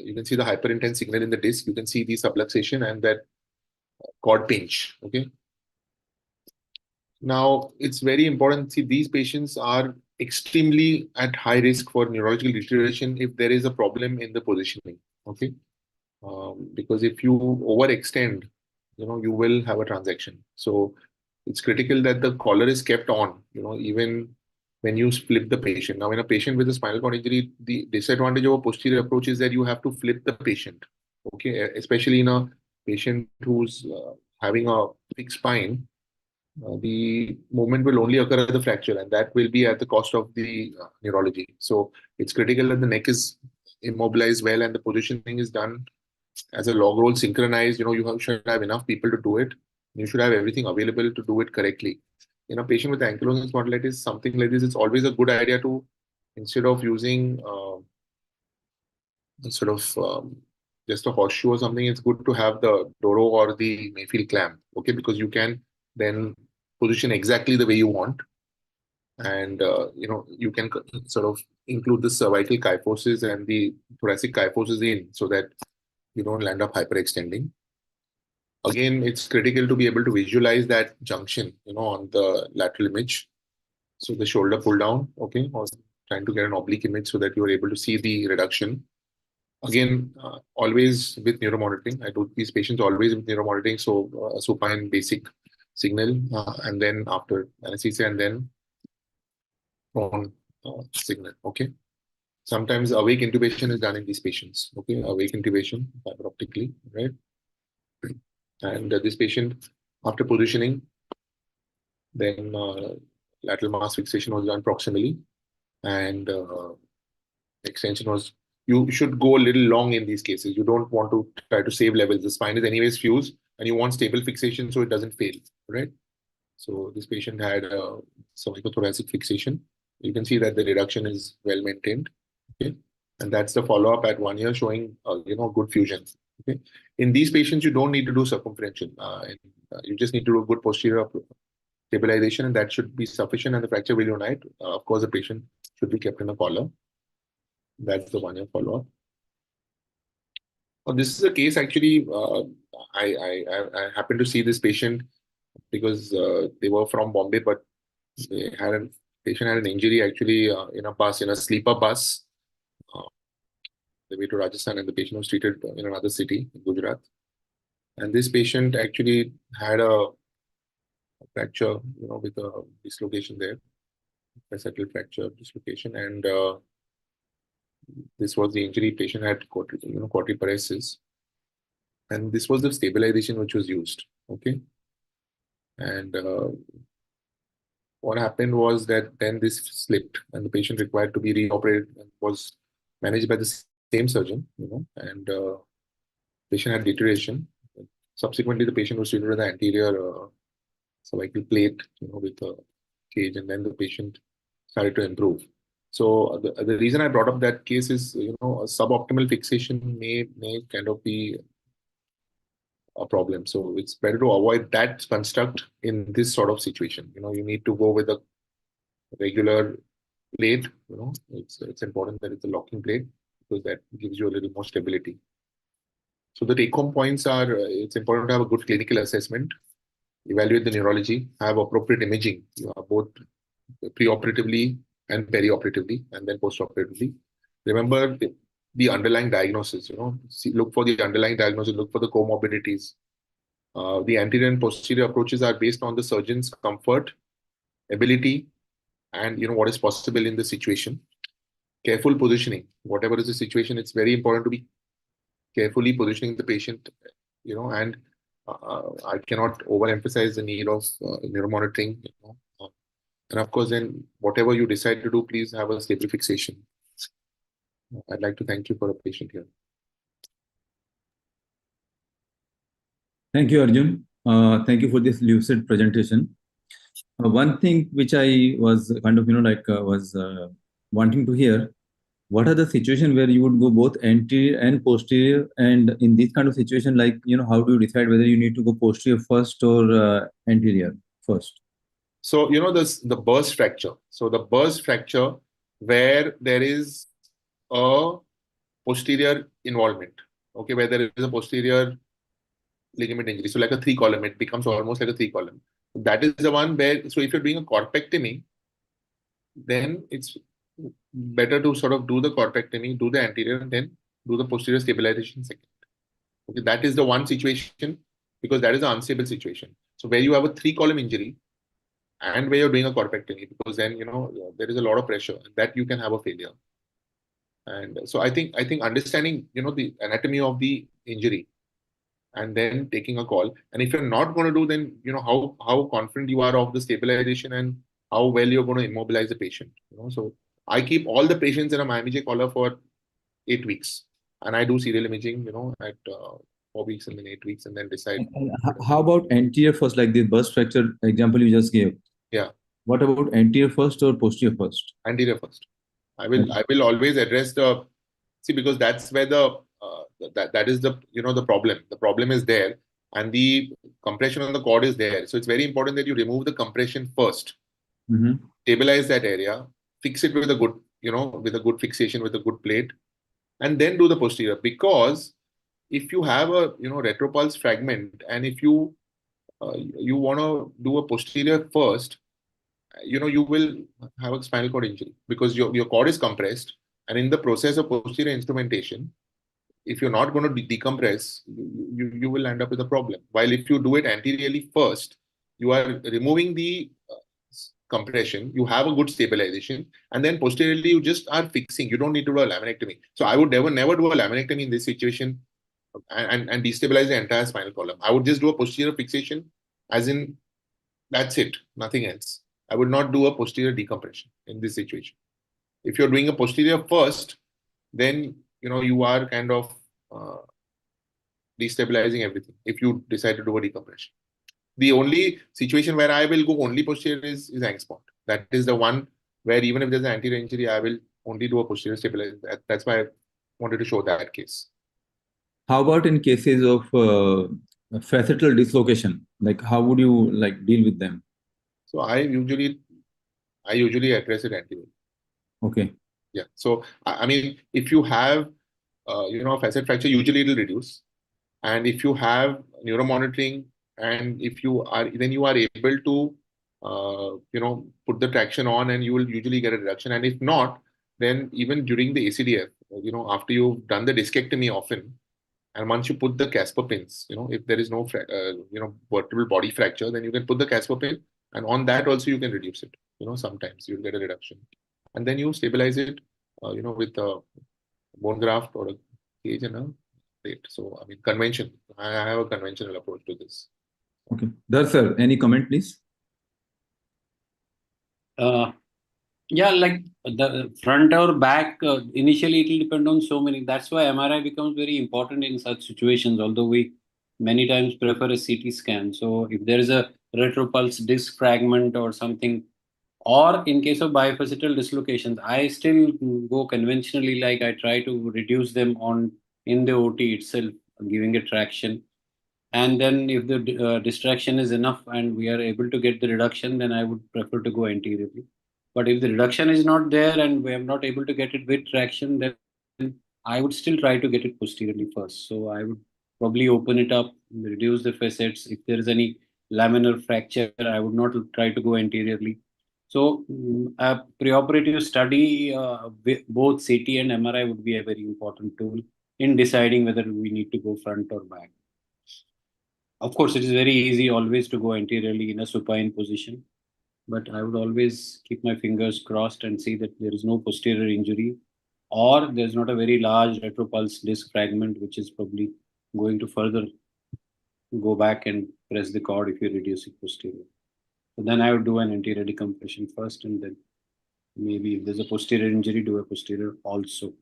you can see the hyperintense signal in the disc. You can see the subluxation and that cord pinch. Okay. Now, it's very important. See, these patients are extremely at high risk for neurological deterioration if there is a problem in the positioning. Okay, because if you overextend, you will have a transaction. So it's critical that the collar is kept on. Even when you flip the patient. Now, in a patient with a spinal cord injury, the disadvantage of a posterior approach is that you have to flip the patient. Okay, especially in a patient who's having a fixed spine. The movement will only occur at the fracture, and that will be at the cost of the neurology. So it's critical that the neck is immobilized well and the positioning is done as a log roll synchronized. You should have enough people to do it. You should have everything available to do it correctly. In a patient with ankylosing spondylitis, something like this, it's always a good idea to, instead of using just a horseshoe or something, it's good to have the Doro or the Mayfield clamp. Okay, because you can then position exactly the way you want, and you can sort of include the cervical kyphosis and the thoracic kyphosis in, so that you don't land up hyperextending. Again, it's critical to be able to visualize that junction, on the lateral image. So the shoulder pull down, okay, or trying to get an oblique image so that you are able to see the reduction. Again, always with neuromonitoring. I do these patients always with neuromonitoring. So supine basic signal, and then after anesthesia, and then prone signal. Okay. Sometimes awake intubation is done in these patients. Okay, awake intubation fiber optically, right? And this patient, after positioning, then lateral mass fixation was done proximally, and extension was. You should go a little long in these cases. You don't want to try to save levels. The spine is anyways fused, and you want stable fixation so it doesn't fail, right? So this patient had cervicothoracic fixation. You can see that the reduction is well maintained. Okay, and that's the follow-up at 1 year showing good fusion. Okay, in these patients you don't need to do circumferential. You just need to do good posterior stabilization, and that should be sufficient. And the fracture will unite. Of course, the patient should be kept in a collar. That's the 1 year follow-up. This is a case actually. I happened to see this patient because they were from Bombay, but they had patient had an injury actually in a bus, in a sleeper bus, the way to Rajasthan, and the patient was treated in another city in Gujarat. And this patient actually had a fracture, with a dislocation there, a settled fracture dislocation, and this was the injury. Patient had quadriparesis, And this was the stabilization which was used. Okay. And what happened was that then this slipped and the patient required to be reoperated and was managed by the same surgeon, and patient had deterioration. Subsequently, the patient was treated with the anterior cervical plate, with a cage, and then the patient started to improve. So the reason I brought up that case is, a suboptimal fixation may kind of be a problem. So it's better to avoid that construct in this sort of situation. You need to go with a regular plate. It's important that it's a locking plate because that gives you a little more stability. So the take-home points are: it's important to have a good clinical assessment, evaluate the neurology, have appropriate imaging, both preoperatively and perioperatively, and then postoperatively. Remember the underlying diagnosis. Look for the underlying diagnosis. Look for the comorbidities. The anterior and posterior approaches are based on the surgeon's comfort, ability, and what is possible in the situation. Careful positioning. Whatever is the situation, it's very important to be carefully positioning the patient. And I cannot overemphasize the need of neuromonitoring. And of course, then whatever you decide to do, please have a stable fixation. I'd like to thank you for a patient here. Thank you, Arjun. Thank you for this lucid presentation. One thing which I was kind of, was wanting to hear, what are the situations where you would go both anterior and posterior? And in this kind of situation, how do you decide whether you need to go posterior first or anterior first? So, the burst fracture. So the burst fracture where there is a posterior involvement, okay, where there is a posterior ligament injury. So like a 3-column, it becomes almost like a 3-column. That is the one where, so if you're doing a corpectomy, then it's better to sort of do the corpectomy, do the anterior, and then do the posterior stabilization second. Okay, that is the one situation, because that is an unstable situation. So where you have a 3-column injury and where you're doing a corpectomy, because then, there is a lot of pressure that you can have a failure. And so I think understanding, the anatomy of the injury and then taking a call. And if you're not going to do, then, how confident you are of the stabilization and how well you're going to immobilize the patient. So I keep all the patients in a MyMJ collar for 8 weeks. And I do serial imaging, at 4 weeks and then 8 weeks, and then decide. And how about anterior first, like the burst fracture example you just gave? Yeah. What about anterior first or posterior first? Anterior first. I will always address because that's where that is the the problem. The problem is there, and the compression on the cord is there. So it's very important that you remove the compression first, stabilize that area, fix it with a good, with a good fixation, with a good plate, and then do the posterior. Because if you have a retropulse fragment, and if you want to do a posterior first, you will have a spinal cord injury because your cord is compressed, and in the process of posterior instrumentation, if you're not going to decompress, you will end up with a problem. While if you do it anteriorly first, you are removing the compression, you have a good stabilization, and then posteriorly you just are fixing. You don't need to do a laminectomy. So I would never do a laminectomy in this situation and destabilize the entire spinal column. I would just do a posterior fixation, as in that's it, nothing else. I would not do a posterior decompression in this situation. If you're doing a posterior first, then you are kind of destabilizing everything if you decide to do a decompression. The only situation where I will go only posterior is angspont. That is the one where even if there's an anterior injury, I will only do a posterior stabilization. That's why I wanted to show that case. How about in cases of facetal dislocation? Like, how would you deal with them? So I usually address it anteriorly. Okay. Yeah. So I mean, if you have a facet fracture, usually it will reduce. And if you have neuromonitoring, and if you are able to put the traction on, and you will usually get a reduction. And if not, then even during the ACDF, after you've done the discectomy often, and once you put the Casper pins, if there is no vertebral body fracture, then you can put the Casper pin, and on that also you can reduce it. Sometimes you'll get a reduction, and then you stabilize it, with a bone graft or a cage and a plate. So, I mean, convention. I have a conventional approach to this. Okay. Dhar sir, any comment, please? Yeah, like the front or back, initially it will depend on so many. That's why MRI becomes very important in such situations, although we many times prefer a CT scan. So if there is a retropulse disc fragment or something, or in case of bifacetal dislocations, I still go conventionally, like I try to reduce them on in the OT itself, giving a traction. And then if the distraction is enough and we are able to get the reduction, then I would prefer to go anteriorly. But if the reduction is not there and we are not able to get it with traction, then I would still try to get it posteriorly first. So I would probably open it up, reduce the facets. If there is any laminar fracture, I would not try to go anteriorly. So a preoperative study, both CT and MRI would be a very important tool in deciding whether we need to go front or back. Of course, it is very easy always to go anteriorly in a supine position, but I would always keep my fingers crossed and see that there is no posterior injury or there's not a very large retropulse disc fragment, which is probably going to further go back and press the cord if you reduce it posterior. So then I would do an anterior decompression first, and then maybe if there's a posterior injury, do a posterior also.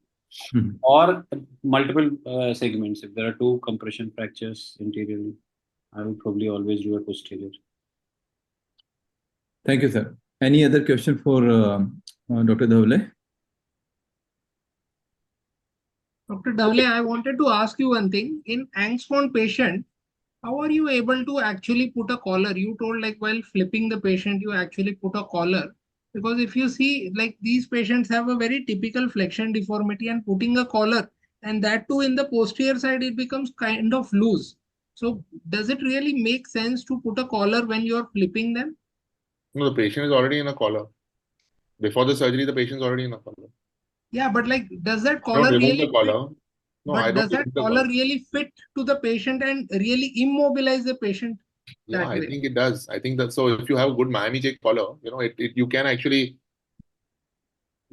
Or multiple segments. If there are two compression fractures anteriorly, I would probably always do a posterior. Thank you, sir. Any other question for Dr. Dhawle? Dr. Dhawle, I wanted to ask you one thing. In angst patient, how are you able to actually put a collar? You told like while flipping the patient, you actually put a collar. Because if you see, like these patients have a very typical flexion deformity, and putting a collar, and that too in the posterior side, it becomes kind of loose. So does it really make sense to put a collar when you're flipping them? No, the patient is already in a collar. Before the surgery, the patient is already in a collar. Yeah, but like, does that I don't collar remove really the collar. fit? No, But I don't does that remove the collar collar. really fit to the patient and really immobilize the patient Yeah, that I way? think it does. I think that so if you have a good Miami J collar, you can actually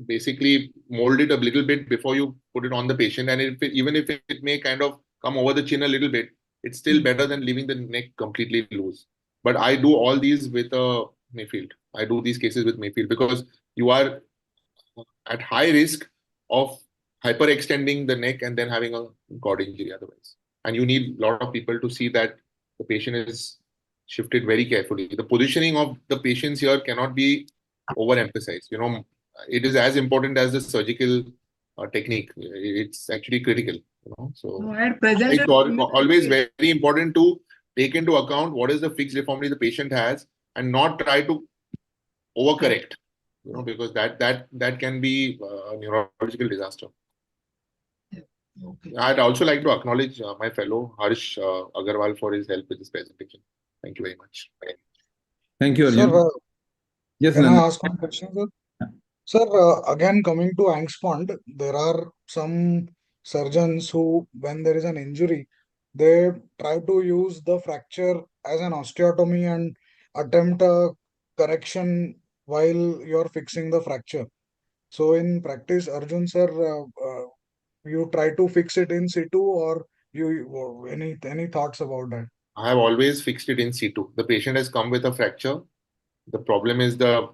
basically mold it a little bit before you put it on the patient. And even if it may kind of come over the chin a little bit, it's still better than leaving the neck completely loose. But I do all these with a Mayfield. I do these cases with Mayfield because you are at high risk of hyperextending the neck and then having a cord injury otherwise. And you need a lot of people to see that the patient is shifted very carefully. The positioning of the patients here cannot be overemphasized. It is as important as the surgical technique. It's actually critical. So No, I had presented it's always very important to take into account what is the fixed deformity the patient has and not try to overcorrect. Because that can be a neurological disaster. Okay. I'd also like to acknowledge my fellow Harsh Agarwal for his help with this presentation. Thank you very much. Thank you, Arjun. Sir, Yes, can I Nandan. ask one question, sir? Sir, again coming to angst, there are some surgeons who, when there is an injury, they try to use the fracture as an osteotomy and attempt a correction while you're fixing the fracture. So in practice, Arjun sir, you try to fix it in situ, or you any thoughts about that? I have always fixed it in situ. The patient has come with a fracture. The problem is the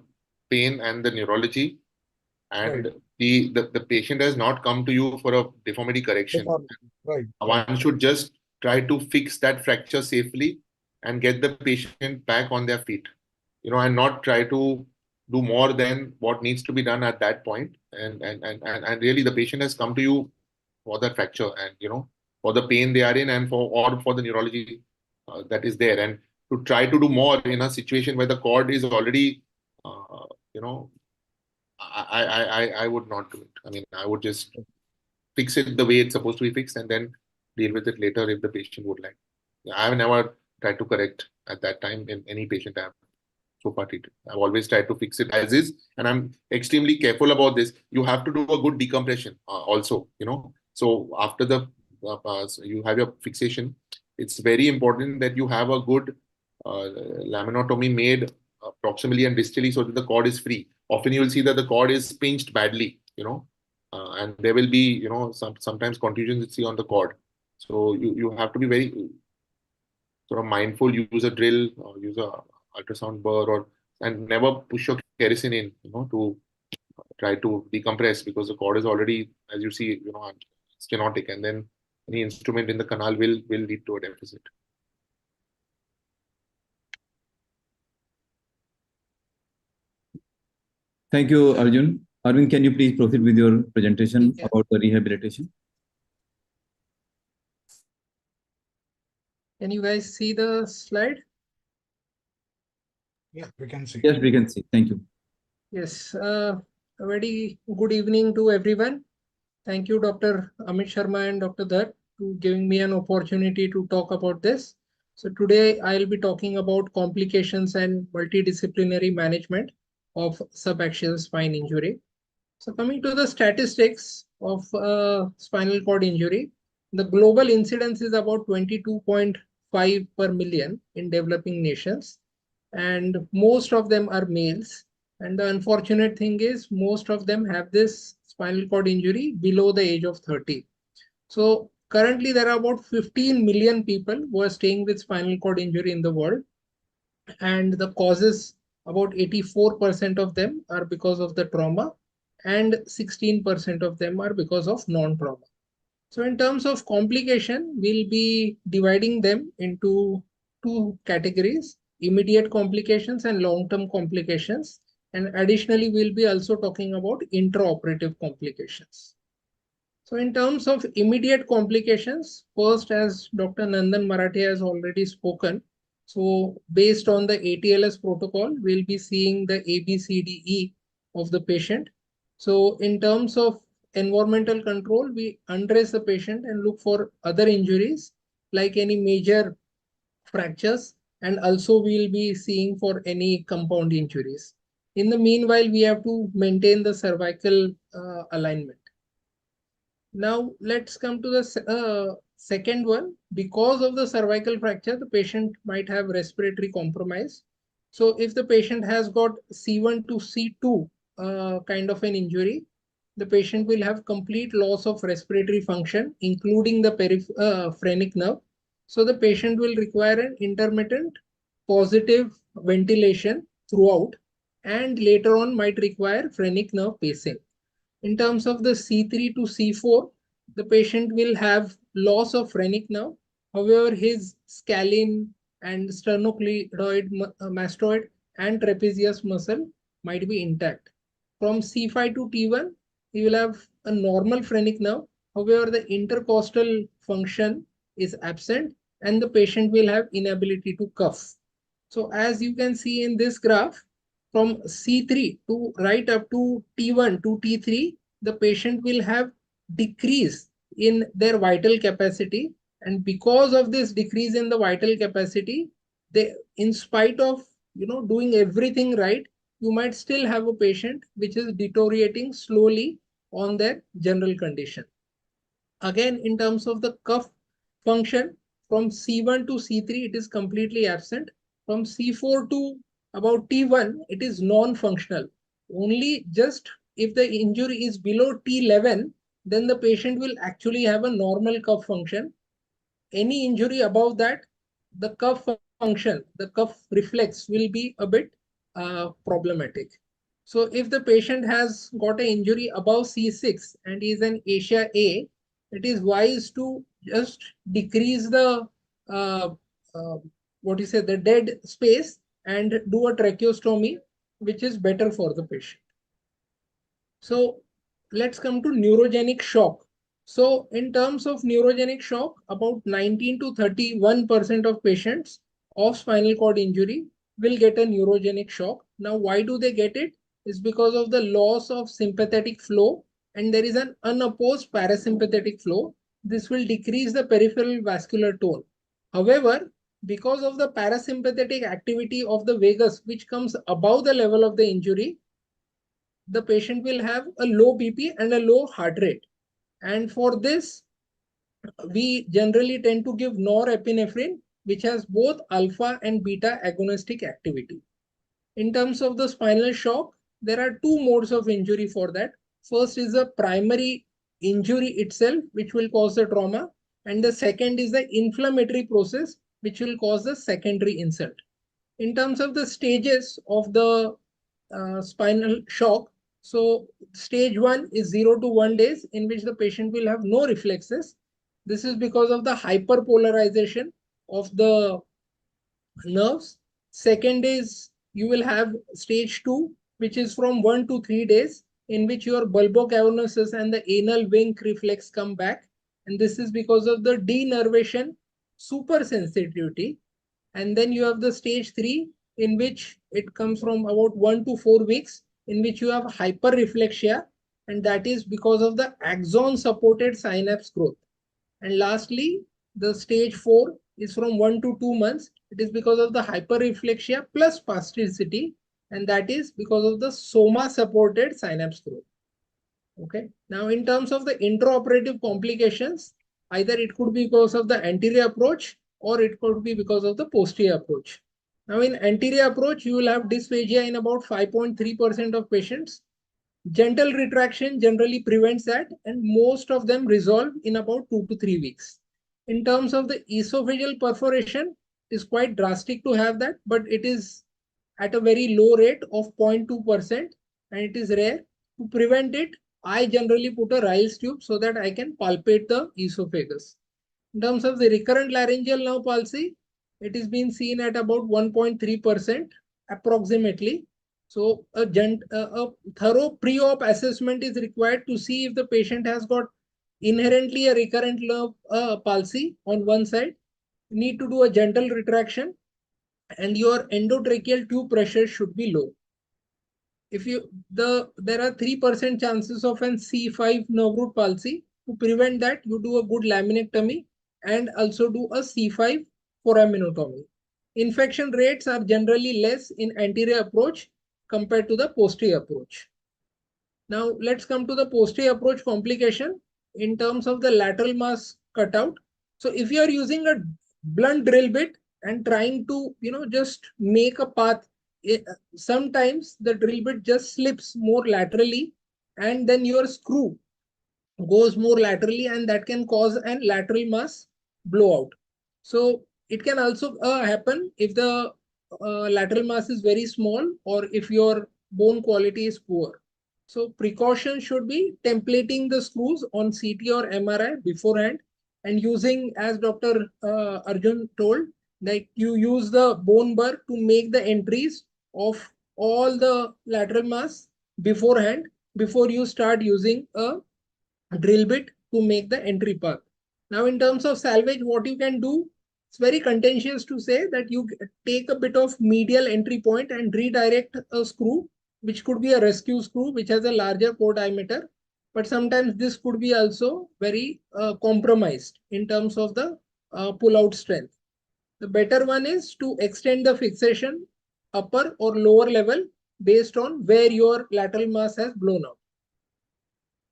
pain and the neurology. And Right. the patient has not come to you for a deformity correction. Right. One should just try to fix that fracture safely and get the patient back on their feet, and not try to do more than what needs to be done at that point. And really the patient has come to you for that fracture and, for the pain they are in and for the neurology that is there. And to try to do more in a situation where the cord is already, I would not do it. I mean, I would just fix it the way it's supposed to be fixed and then deal with it later if the patient would like. I have never tried to correct at that time in any patient I have so far treated. I've always tried to fix it as is, and I'm extremely careful about this. You have to do a good decompression also, So after so you have your fixation, it's very important that you have a good laminotomy made proximally and distally so that the cord is free. Often you will see that the cord is pinched badly, and there will be, sometimes contusions you see on the cord. So you have to be very sort of mindful, use a drill or use a ultrasound burr, and never push your kerosene in, to try to decompress, because the cord is already, as you see, stenotic, and then any instrument in the canal will lead to a deficit. Thank you, Arjun. Arvind, can you please proceed with your presentation about the rehabilitation? Can you guys see the slide? Yeah, we can see. Yes, we can see. Thank you. Yes, a very good evening to everyone. Thank you, Dr. Amit Sharma and Dr. Dhar, to giving me an opportunity to talk about this. So today I'll be talking about complications and multidisciplinary management of subaxial spine injury. So coming to the statistics of spinal cord injury, the global incidence is about 22.5 per million in developing nations, and most of them are males. And the unfortunate thing is most of them have this spinal cord injury below the age of 30. So currently there are about 15 million people who are staying with spinal cord injury in the world, and the causes, about 84% of them are because of the trauma and 16% of them are because of non-trauma. So in terms of complication, we'll be dividing them into two categories: immediate complications and long-term complications. And additionally, we'll be also talking about intraoperative complications. So in terms of immediate complications, first, as Dr. Nandan Marathe has already spoken, so based on the ATLS protocol, we'll be seeing the ABCDE of the patient. So in terms of environmental control, we undress the patient and look for other injuries like any major fractures, and also we'll be seeing for any compound injuries. In the meanwhile, we have to maintain the cervical alignment. Now let's come to the second one. Because of the cervical fracture, the patient might have respiratory compromise. So if the patient has got C1 to C2 kind of an injury, the patient will have complete loss of respiratory function, including the phrenic nerve. So the patient will require an intermittent positive ventilation throughout, and later on might require phrenic nerve pacing. In terms of the C3 to C4, the patient will have loss of phrenic nerve. However, his scalene and sternocleidoid, mastoid, and trapezius muscle might be intact. From C5 to T1, he will have a normal phrenic nerve. However, the intercostal function is absent and the patient will have inability to cuff. So as you can see in this graph, from C3 to right up to T1 to T3, the patient will have decrease in their vital capacity. And because of this decrease in the vital capacity, they, in spite of doing everything right, you might still have a patient which is deteriorating slowly on their general condition. Again, in terms of the cuff function, from C1 to C3, it is completely absent. From C4 to about T1, it is non-functional. Only just if the injury is below T11, then the patient will actually have a normal cuff function. Any injury above that, the cuff function, the cuff reflex will be a bit problematic. So if the patient has got an injury above C6 and is an Asia A, it is wise to just decrease the the dead space and do a tracheostomy, which is better for the patient. So let's come to neurogenic shock. So in terms of neurogenic shock, about 19 to 31% of patients of spinal cord injury will get a neurogenic shock. Now, why do they get it? It's because of the loss of sympathetic flow, and there is an unopposed parasympathetic flow. This will decrease the peripheral vascular tone. However, because of the parasympathetic activity of the vagus, which comes above the level of the injury, the patient will have a low BP and a low heart rate. And for this, we generally tend to give norepinephrine, which has both alpha and beta agonistic activity. In terms of the spinal shock, there are two modes of injury for that. First is a primary injury itself, which will cause the trauma. and the second is the inflammatory process, which will cause the secondary insult. In terms of the stages of the spinal shock, so stage 1 is 0 to 1 days in which the patient will have no reflexes. This is because of the hyperpolarization of the nerves. Second is you will have stage 2, which is from 1 to 3 days, in which your bulbocavernosus and the anal wink reflex come back. And this is because of the denervation supersensitivity. And then you have the stage 3, in which it comes from about 1 to 4 weeks, in which you have hyperreflexia, and that is because of the axon supported synapse growth. And lastly, the stage 4 is from 1 to 2 months. It is because of the hyperreflexia plus spasticity, and that is because of the soma supported synapse growth. Okay. Now, in terms of the intraoperative complications, either it could be because of the anterior approach or it could be because of the posterior approach. Now, in anterior approach, you will have dysphagia in about 5.3% of patients. Gentle retraction generally prevents that, and most of them resolve in about 2 to 3 weeks. In terms of the esophageal perforation, it is quite drastic to have that, but it is at a very low rate of 0.2%, and it is rare. To prevent it, I generally put a Ryle's tube so that I can palpate the esophagus. In terms of the recurrent laryngeal nerve palsy, it is being seen at about 1.3% approximately. So a thorough pre-op assessment is required to see if the patient has got inherently a recurrent nerve palsy on one side. You need to do a gentle retraction, and your endotracheal tube pressure should be low. If there are 3% chances of an C5 nerve root palsy. To prevent that, you do a good laminectomy and also do a C5 foraminotomy. Infection rates are generally less in anterior approach compared to the posterior approach. Now let's come to the posterior approach complication in terms of the lateral mass cutout. So if you are using a blunt drill bit and trying to just make a path, sometimes the drill bit just slips more laterally, and then your screw goes more laterally, and that can cause a lateral mass blowout. So it can also happen if the lateral mass is very small or if your bone quality is poor. So precaution should be templating the screws on CT or MRI beforehand, and using, as Dr. Arjun told, that you use the bone burr to make the entries of all the lateral mass beforehand before you start using a drill bit to make the entry path. Now, in terms of salvage, what you can do, it's very contentious to say that you take a bit of medial entry point and redirect a screw, which could be a rescue screw, which has a larger core diameter. But sometimes this could be also very compromised in terms of the pull-out strength. The better one is to extend the fixation upper or lower level based on where your lateral mass has blown out.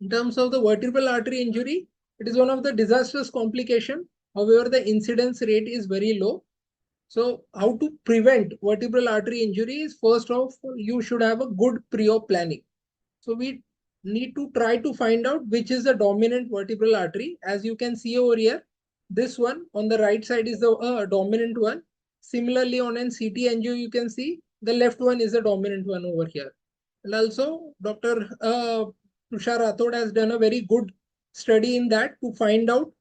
In terms of the vertebral artery injury, it is one of the disastrous complications. However, the incidence rate is very low. So how to prevent vertebral artery injury is, first off, you should have a good pre-op planning. So we need to try to find out which is the dominant vertebral artery. As you can see over here, this one on the right side is the dominant one. Similarly, on an CT angio, you can see the left one is the dominant one over here. And also, Dr. Tushar Rathod has done a very good study in that to find out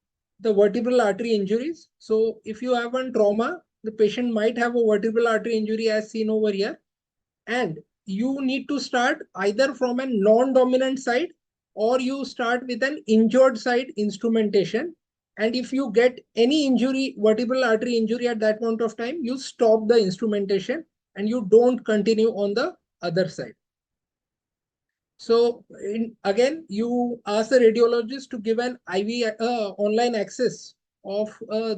the vertebral artery injuries. So if you have a trauma, the patient might have a vertebral artery injury as seen over here. And you need to start either from a non-dominant side or you start with an injured side instrumentation. And if you get any injury, vertebral artery injury at that point of time, you stop the instrumentation and you don't continue on the other side. So again, you ask the radiologist to give an IV online access of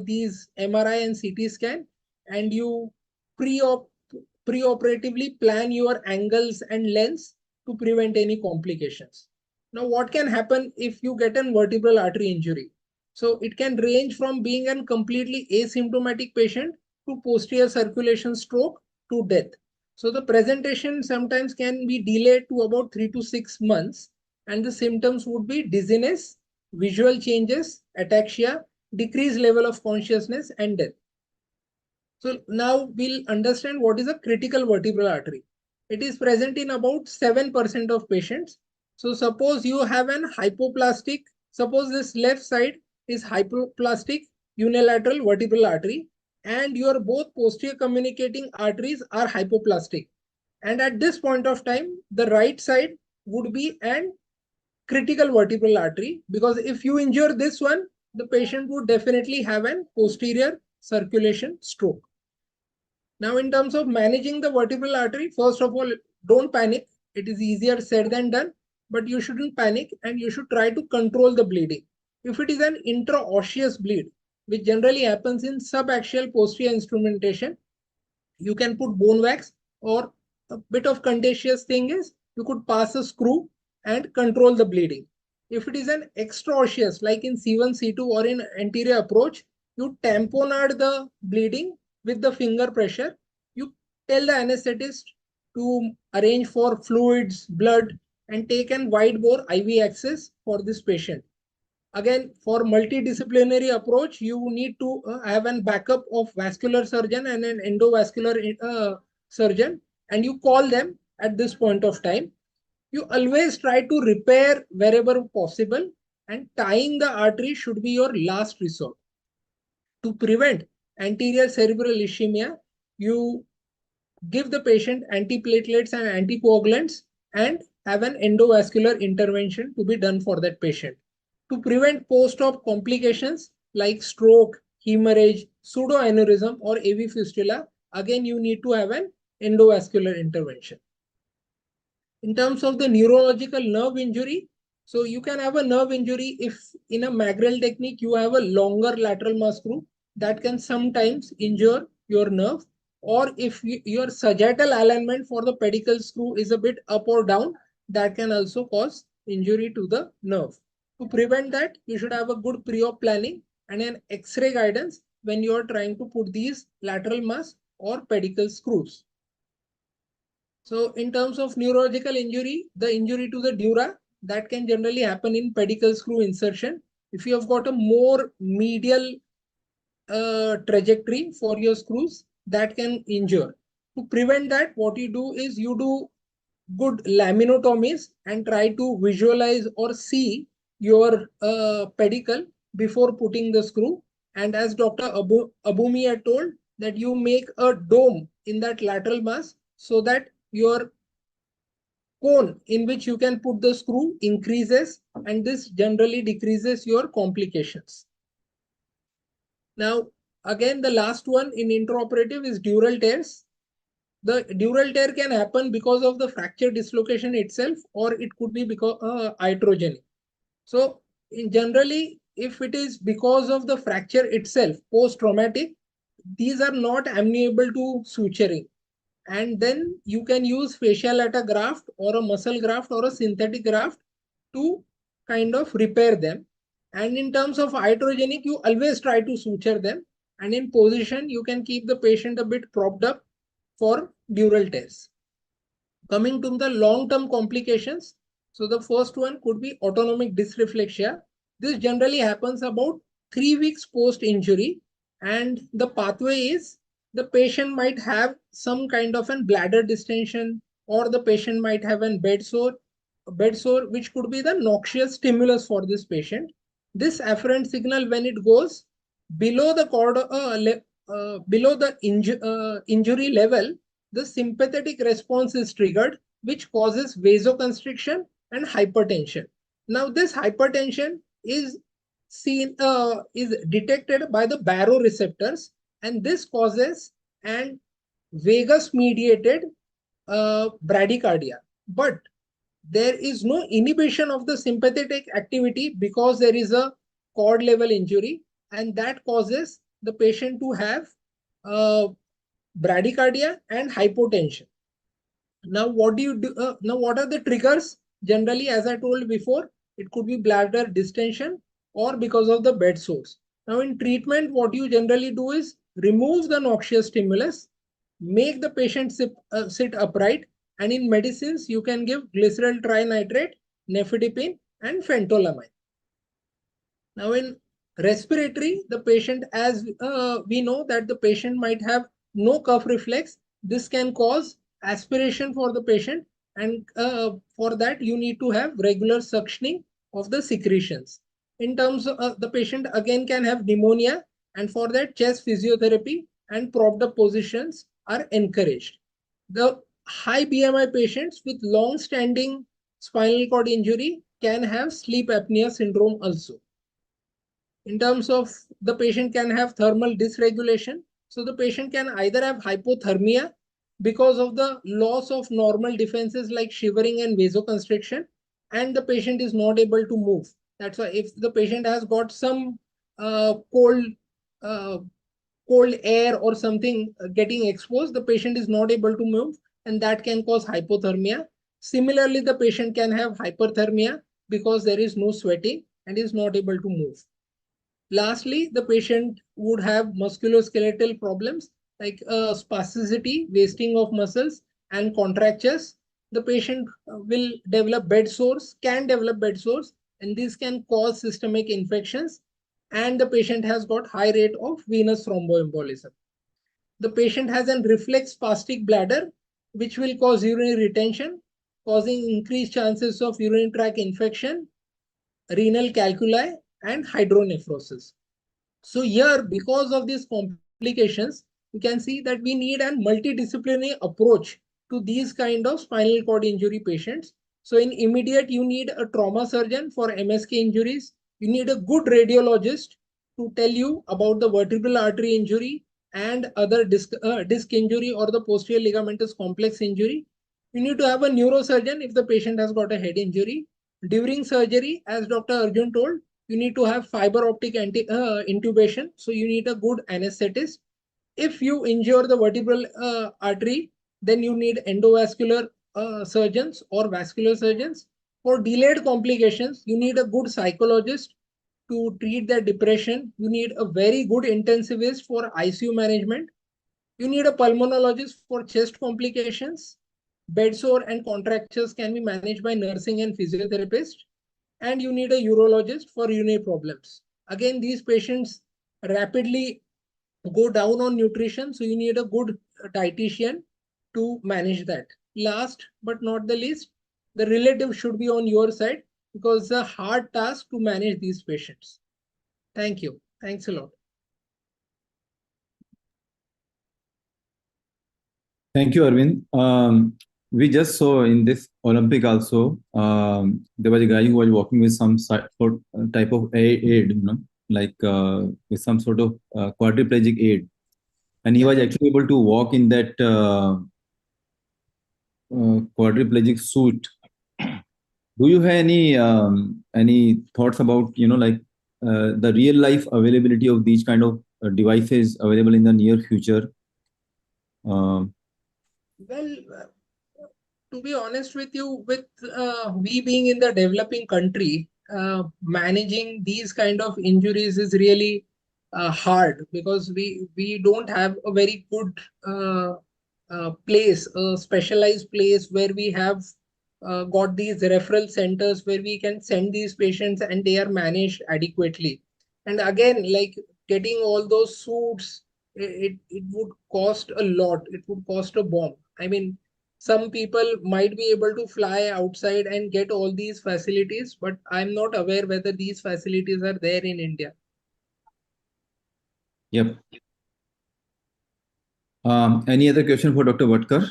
these MRI and CT scan, and you preoperatively plan your angles and lengths to prevent any complications. Now, what can happen if you get a vertebral artery injury? So it can range from being a completely asymptomatic patient to posterior circulation stroke to death. So the presentation sometimes can be delayed to about 3 to 6 months, and the symptoms would be dizziness, visual changes, ataxia, decreased level of consciousness and death. So now we'll understand what is a critical vertebral artery. It is present in about 7% of patients. So suppose you have an hypoplastic, suppose this left side is hypoplastic unilateral vertebral artery, and your both posterior communicating arteries are hypoplastic. And at this point of time, the right side would be an critical vertebral artery, because if you injure this one, the patient would definitely have an posterior circulation stroke. Now, in terms of managing the vertebral artery, first of all, don't panic. It is easier said than done, but you shouldn't panic and you should try to control the bleeding. If it is an intraosseous bleed, which generally happens in subaxial posterior instrumentation, you can put bone wax, or a bit of contagious thing is you could pass a screw and control the bleeding. If it is an extraosseous, like in C1, C2 or in anterior approach, you tamponade the bleeding with the finger pressure. You tell the anesthetist to arrange for fluids, blood, and take an wide bore IV access for this patient. Again, for multidisciplinary approach, you need to have a backup of vascular surgeon and an endovascular surgeon, and you call them at this point of time. You always try to repair wherever possible, and tying the artery should be your last resort. To prevent anterior cerebral ischemia, you give the patient antiplatelets and anticoagulants and have an endovascular intervention to be done for that patient. To prevent post-op complications like stroke, hemorrhage, pseudoaneurysm, or AV fistula, again you need to have an endovascular intervention. In terms of the neurological nerve injury, so you can have a nerve injury if in a Magrel technique you have a longer lateral mass screw that can sometimes injure your nerve, or if your sagittal alignment for the pedicle screw is a bit up or down, that can also cause injury to the nerve. To prevent that, you should have a good pre-op planning and an X-ray guidance when you are trying to put these lateral mass or pedicle screws. So in terms of neurological injury, the injury to the dura, that can generally happen in pedicle screw insertion. If you have got a more medial trajectory for your screws, that can injure. To prevent that, what you do is you do good laminotomies and try to visualize or see your pedicle before putting the screw. And as Dr. Abumi had told, that you make a dome in that lateral mass so that your cone in which you can put the screw increases, and this generally decreases your complications. Now, again, the last one in intraoperative is dural tears. The dural tear can happen because of the fracture dislocation itself, or it could be because iatrogenic. So, generally, if it is because of the fracture itself, post-traumatic, these are not amenable to suturing. And then you can use fascia lata graft or a muscle graft or a synthetic graft to kind of repair them. And in terms of iatrogenic, you always try to suture them. And in position, you can keep the patient a bit propped up for dural tears. Coming to the long-term complications, so the first one could be autonomic dysreflexia. This generally happens about 3 weeks post-injury, and the pathway is the patient might have some kind of a bladder distension, or the patient might have a bed sore, which could be the noxious stimulus for this patient. This afferent signal, when it goes below the below the injury level, the sympathetic response is triggered, which causes vasoconstriction and hypertension. Now, this hypertension is detected by the baroreceptors, and this causes an vagus-mediated bradycardia. But there is no inhibition of the sympathetic activity because there is a cord level injury, and that causes the patient to have bradycardia and hypotension. Now, what do you do? Now, what are the triggers? Generally, as I told before, it could be bladder distension or because of the bed sores. Now, in treatment, what you generally do is remove the noxious stimulus, make the patient sit upright, and in medicines, you can give glyceryl trinitrate, nifedipine, and phentolamine. Now, in Respiratory, the patient, as we know that the patient might have no cough reflex. This can cause aspiration for the patient, and for that you need to have regular suctioning of the secretions. In terms of the patient again can have pneumonia, and for that chest physiotherapy and propped up positions are encouraged. The high BMI patients with long standing spinal cord injury can have sleep apnea syndrome also. In terms of the patient can have thermal dysregulation. So the patient can either have hypothermia because of the loss of normal defenses like shivering and vasoconstriction, and the patient is not able to move. That's why if the patient has got some cold uh, cold air or something getting exposed, the patient is not able to move, and that can cause hypothermia. Similarly, the patient can have hyperthermia because there is no sweating and is not able to move. Lastly, the patient would have musculoskeletal problems like spasticity, wasting of muscles, and contractures. The patient will develop bed sores, can develop bed sores, and this can cause systemic infections. And the patient has got high rate of venous thromboembolism. The patient has a reflex spastic bladder, which will cause urinary retention, causing increased chances of urinary tract infection, renal calculi, and hydronephrosis. So here, because of these complications, you can see that we need a multidisciplinary approach to these kind of spinal cord injury patients. So in immediate, you need a trauma surgeon for MSK injuries. You need a good radiologist to tell you about the vertebral artery injury and other disc injury or the posterior ligamentous complex injury. You need to have a neurosurgeon if the patient has got a head injury. During surgery, as Dr. Arjun told, you need to have fiber optic intubation. So you need a good anesthetist. If you injure the vertebral artery, then you need endovascular surgeons or vascular surgeons. For delayed complications, you need a good psychologist to treat their depression. You need a very good intensivist for ICU management. You need a pulmonologist for chest complications. Bed sore and contractures can be managed by nursing and physiotherapist. And you need a urologist for urinary problems. Again, these patients rapidly go down on nutrition, so you need a good dietitian to manage that. Last but not the least, the relative should be on your side because it's a hard task to manage these patients. Thank you. Thanks a lot. Thank you, Arvind. We just saw in this Olympic also, there was a guy who was walking with some type of aid, like with some sort of quadriplegic aid. And he was actually able to walk in that quadriplegic suit. Do you have any thoughts about, like the real life availability of these kind of devices available in the near future? Well, to be honest with you, with we being in the developing country, managing these kind of injuries is really hard because we don't have a very good place, a specialized place where we have got these referral centers where we can send these patients and they are managed adequately. And again, like getting all those suits, it would cost a lot. It would cost a bomb. I mean, some people might be able to fly outside and get all these facilities, but I'm not aware whether these facilities are there in India. Yep. Any other question for Dr. Vatkar?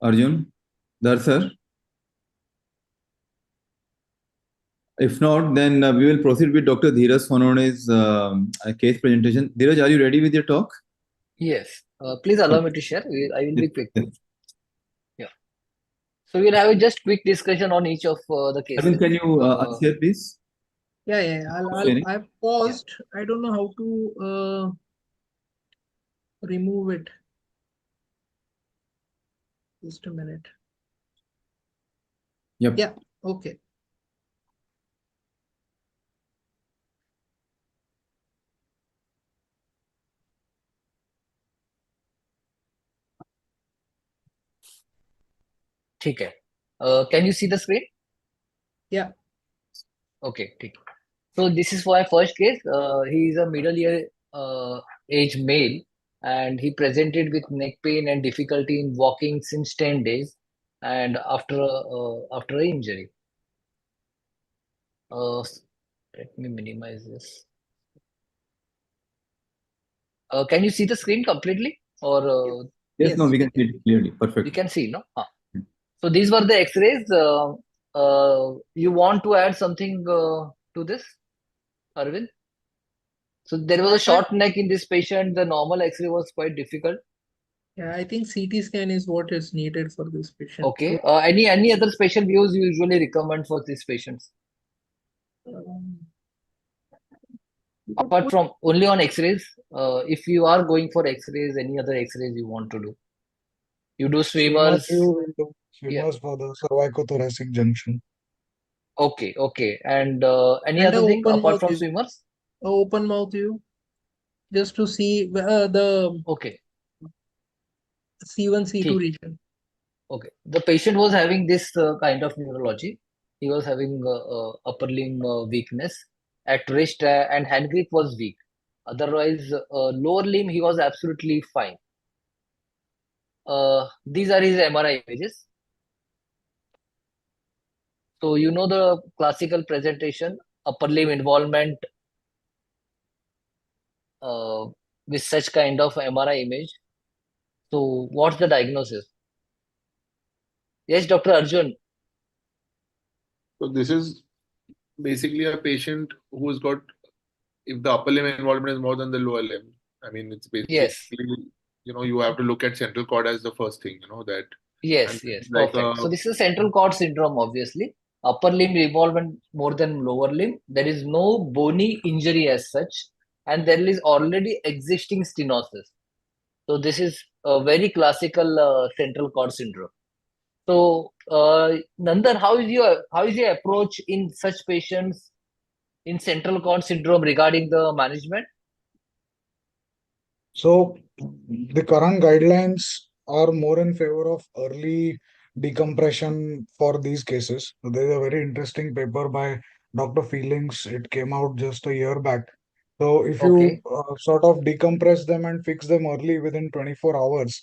Arjun? Dhar sir? If not, then we will proceed with Dr. Dhiraj Sonawane's case presentation. Dhiraj, are you ready with your talk? Yes. Please allow me to share. I will be quick. Yeah. So we'll have a just quick discussion on each of the cases. Arvind, can you share, please? Yeah. I've paused. I don't know how to remove it. Just a minute. Yep. Yeah. Okay. ठीक है. Can you see the screen? Yeah. Okay. ठीक. So this is for my first case. He is a middle year age male, and he presented with neck pain and difficulty in walking since 10 days, and after an injury. Let me minimize this. Can you see the screen completely, or Yes, Yes. no, we can see it clearly. we Perfect. can see, no? So these were the X-rays. You want to add something to this, Arvind? So there was a short neck in this patient. The normal X-ray was quite difficult. Yeah, I think CT scan is what is needed for this patient. Okay. Any other special views you usually recommend for these patients? Um, Apart from only on X-rays, if you are going for X-rays, any other X-rays you want to do? You do Swimmers, swimmers. you will do Yeah. swimmers for the cervicothoracic junction. Okay. Okay. And any And a other thing open apart mouth from view. swimmers? Open mouth view, just to see the Okay. C1, C2 ठीक. region. Okay. The patient was having this kind of neurology. He was having upper limb weakness at wrist and hand grip was weak. Otherwise, lower limb he was absolutely fine. These are his MRI images. So you know the classical presentation, upper limb involvement with such kind of MRI image. So what's the diagnosis? Yes, Dr. Arjun. So this is basically a patient who's got, if the upper limb involvement is more than the lower limb, I mean, it's basically, Yes. you have to look at central cord as the first thing, that, Yes, and yes, like perfect. So this is central cord syndrome, obviously. Upper limb involvement more than lower limb. There is no bony injury as such, and there is already existing stenosis. So this is a very classical central cord syndrome. So Nandan, how is your approach in such patients in central cord syndrome regarding the management? So the current guidelines are more in favor of early decompression for these cases. So there's a very interesting paper by Dr. Feelings. It came out just a year back. So if you Okay, sort of decompress them and fix them early within 24 hours,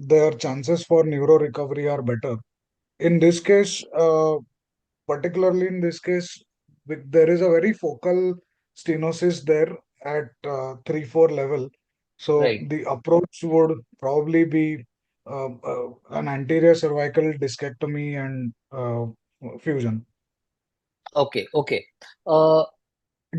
their chances for neuro recovery are better. In this case, particularly in this case, there is a very focal stenosis there at 3-4 level. So right. the approach would probably be an anterior cervical discectomy and fusion. Okay, okay. Uh,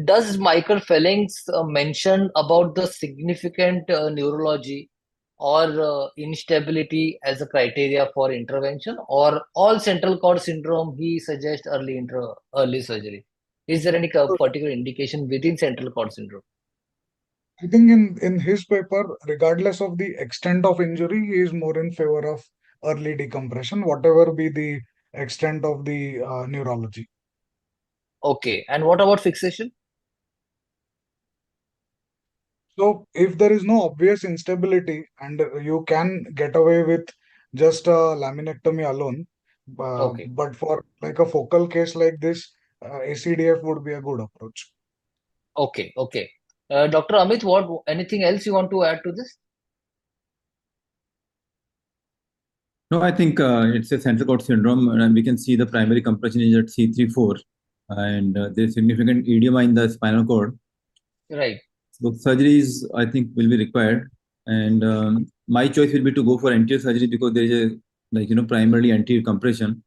Does Michael Fellings mention about the significant neurology or instability as a criteria for intervention, or all central cord syndrome he suggests early surgery? Is there any particular indication within central cord syndrome? I think in his paper, regardless of the extent of injury, he is more in favor of early decompression, whatever be the extent of the neurology. Okay, and what about fixation? So if there is no obvious instability and you can get away with just a laminectomy alone, Okay, but for like a focal case like this, ACDF would be a good approach. okay, okay. Dr. Amit, what anything else you want to add to this? No, I think it's a central cord syndrome, and we can see the primary compression is at C3-4, and there's significant edema in the spinal cord. Right. So surgeries, I think, will be required, and my choice will be to go for anterior surgery because there is a primarily anterior compression.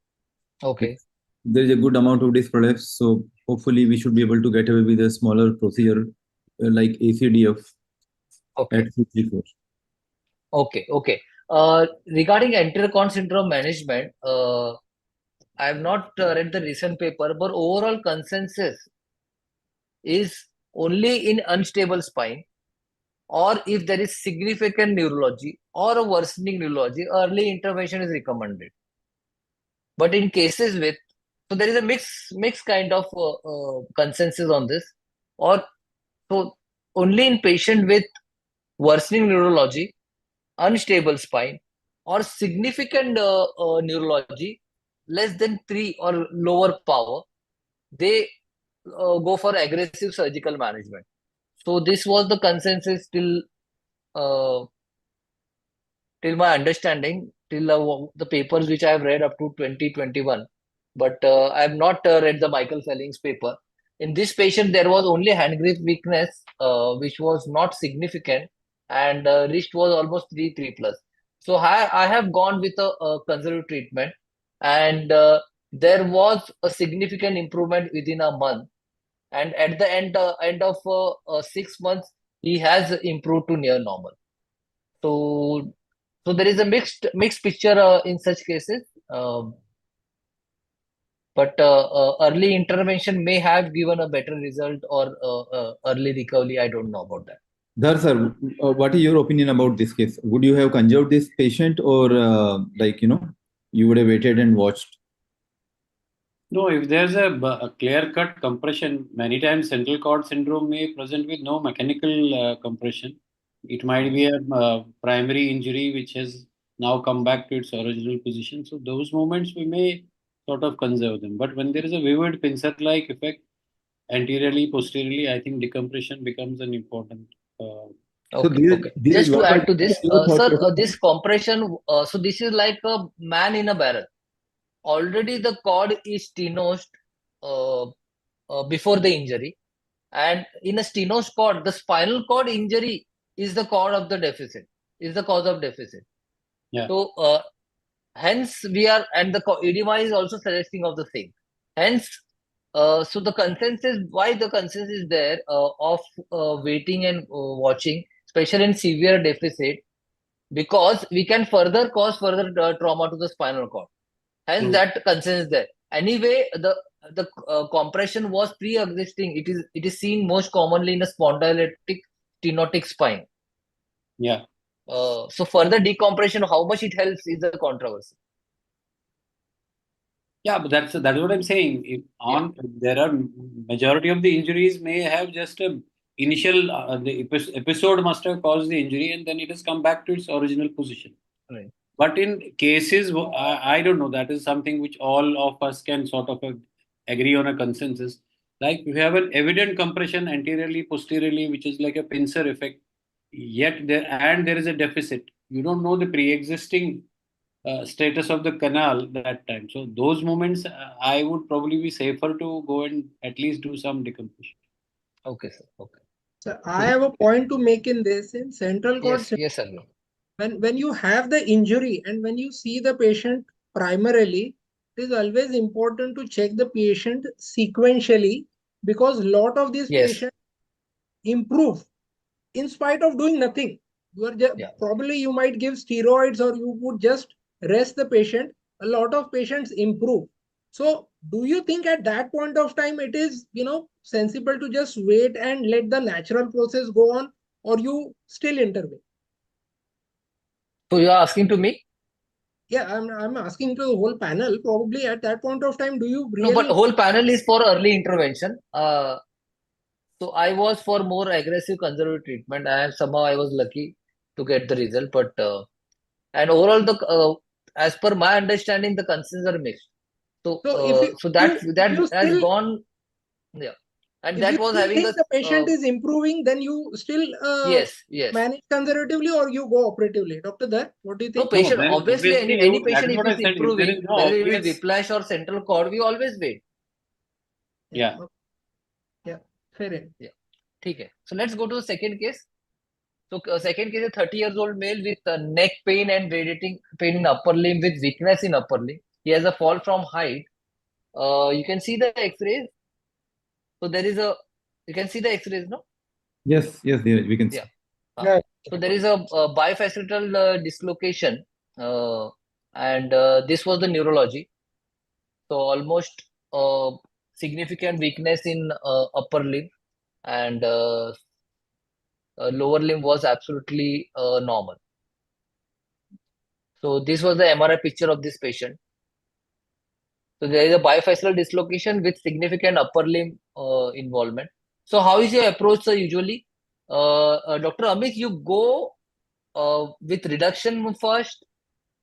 Okay. There is a good amount of disc prolapse, so hopefully we should be able to get away with a smaller procedure like ACDF Okay. at C3-4. Okay. Okay. Regarding anterior cord syndrome management, I have not read the recent paper, but overall consensus is only in unstable spine, or if there is significant neurology or a worsening neurology, early intervention is recommended. But in cases with, so there is a mixed kind of consensus on this, or so only in patient with worsening neurology, unstable spine, or significant neurology less than 3 or lower power, they go for aggressive surgical management. So this was the consensus uh, till my understanding, till the papers which I have read up to 2021. But I have not read the Michael Felling's paper. In this patient, there was only hand grip weakness, which was not significant, and wrist was almost 3 plus. So I have gone with a conservative treatment, and there was a significant improvement within a month. And at the end of 6 months, he has improved to near normal. So there is a mixed picture in such cases. But early intervention may have given a better result, or early recovery. I don't know about that. Dhar sir, what is your opinion about this case? Would you have conserved this patient, or you would have waited and watched? No, if there's a clear-cut compression, many times central cord syndrome may present with no mechanical compression. It might be a primary injury which has now come back to its original position. So those moments we may sort of conserve them. But when there is a vivid pincer-like effect anteriorly, posteriorly, I think decompression becomes an important. Okay. Just to add to this, sir, this compression. So this is like a man in a barrel. Already the cord is stenosed before the injury, and in a stenosed cord, the spinal cord injury is the cause of the deficit. Is the cause of deficit. Yeah. So hence we are, and the edema is also suggesting of the same. Hence, so the consensus, why the consensus is there of waiting and watching, especially in severe deficit, because we can further cause further trauma to the spinal cord. Hence, that consensus is there. Anyway, the compression was pre-existing. It is seen most commonly in a spondylotic stenotic spine. Yeah. So further decompression, how much it helps is a controversy. Yeah, but that's what I'm saying. There are majority of the injuries may have just a initial the episode must have caused the injury, and then it has come back to its original position. Right. But in cases, I don't know. That is something which all of us can sort of agree on a consensus. Like we have an evident compression anteriorly, posteriorly, which is like a pincer effect. Yet there is a deficit. You don't know the pre-existing status of the canal that time. So those moments, I would probably be safer to go and at least do some decompression. Okay, sir. Okay. So I have a point to make in this. In central cord syndrome, Yes, sir. when you have the injury and when you see the patient primarily, it is always important to check the patient sequentially, because a lot of these patients improve in spite of doing nothing. You are probably you might give steroids, or you would just rest the patient. A lot of patients improve. So do you think at that point of time it is sensible to just wait and let the natural process go on, or you still intervene? So you are asking to me? Yeah, I'm asking to the whole panel. Probably at that point of time, do you really? No, but whole panel is for early intervention. So I was for more aggressive conservative treatment. Somehow I was lucky to get the result, but and overall as per my understanding, the concerns are mixed. So that has gone, and that was having think the patient is improving, then you still manage conservatively, or you go operatively. Dr. Dhar, what do you think? No, patient, obviously any patient if it's improving, whether it is whiplash or central cord, we always wait. Yeah. Yeah, fair enough. Yeah. Okay. So let's go to the second case. So second case, a 30 years old male with neck pain and radiating pain in upper limb with weakness in upper limb. He has a fall from height. You can see the X-rays. So you can see the X-rays, no? Yes, we can see. So there is a bifacetal dislocation, and this was the neurology. So almost significant weakness in upper limb, and lower limb was absolutely normal. So this was the MRI picture of this patient. So there is a bifacial dislocation with significant upper limb involvement. So how is your approach, sir, usually? Dr. Amit, you go with reduction first,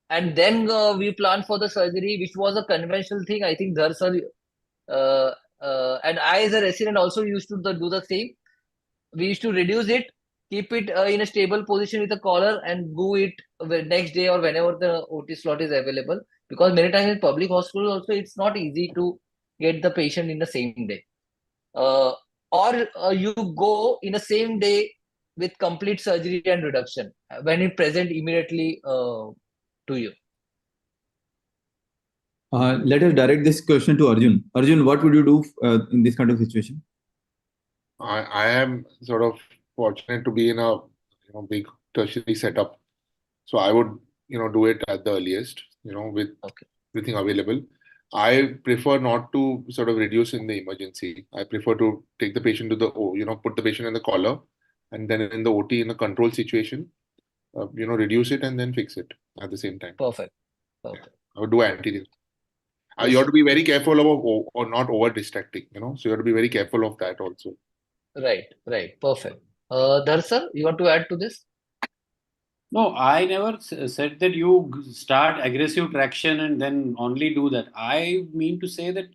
and then we plan for the surgery, which was a conventional thing. I think Dhar sir and I as a resident also used to do the same. We used to reduce it, keep it in a stable position with a collar, and do it the next day or whenever the OT slot is available. Because many times in public hospitals also, it's not easy to get the patient in the same day. Or you go in the same day with complete surgery and reduction when it present immediately to you. Let us direct this question to Arjun. Arjun, what would you do in this kind of situation? I am sort of fortunate to be in a big tertiary setup, so I would do it at the earliest, with everything available. I prefer not to sort of reduce in the emergency. I prefer to take the patient to the put the patient in the collar, and then in the OT in a control situation, reduce it and then fix it at the same time. Perfect. Yeah. I would do anterior. You have to be very careful about or not over distracting, so you have to be very careful of that also. Right. Perfect. Dhar sir, you want to add to this? No, I never said that you start aggressive traction and then only do that. I mean to say that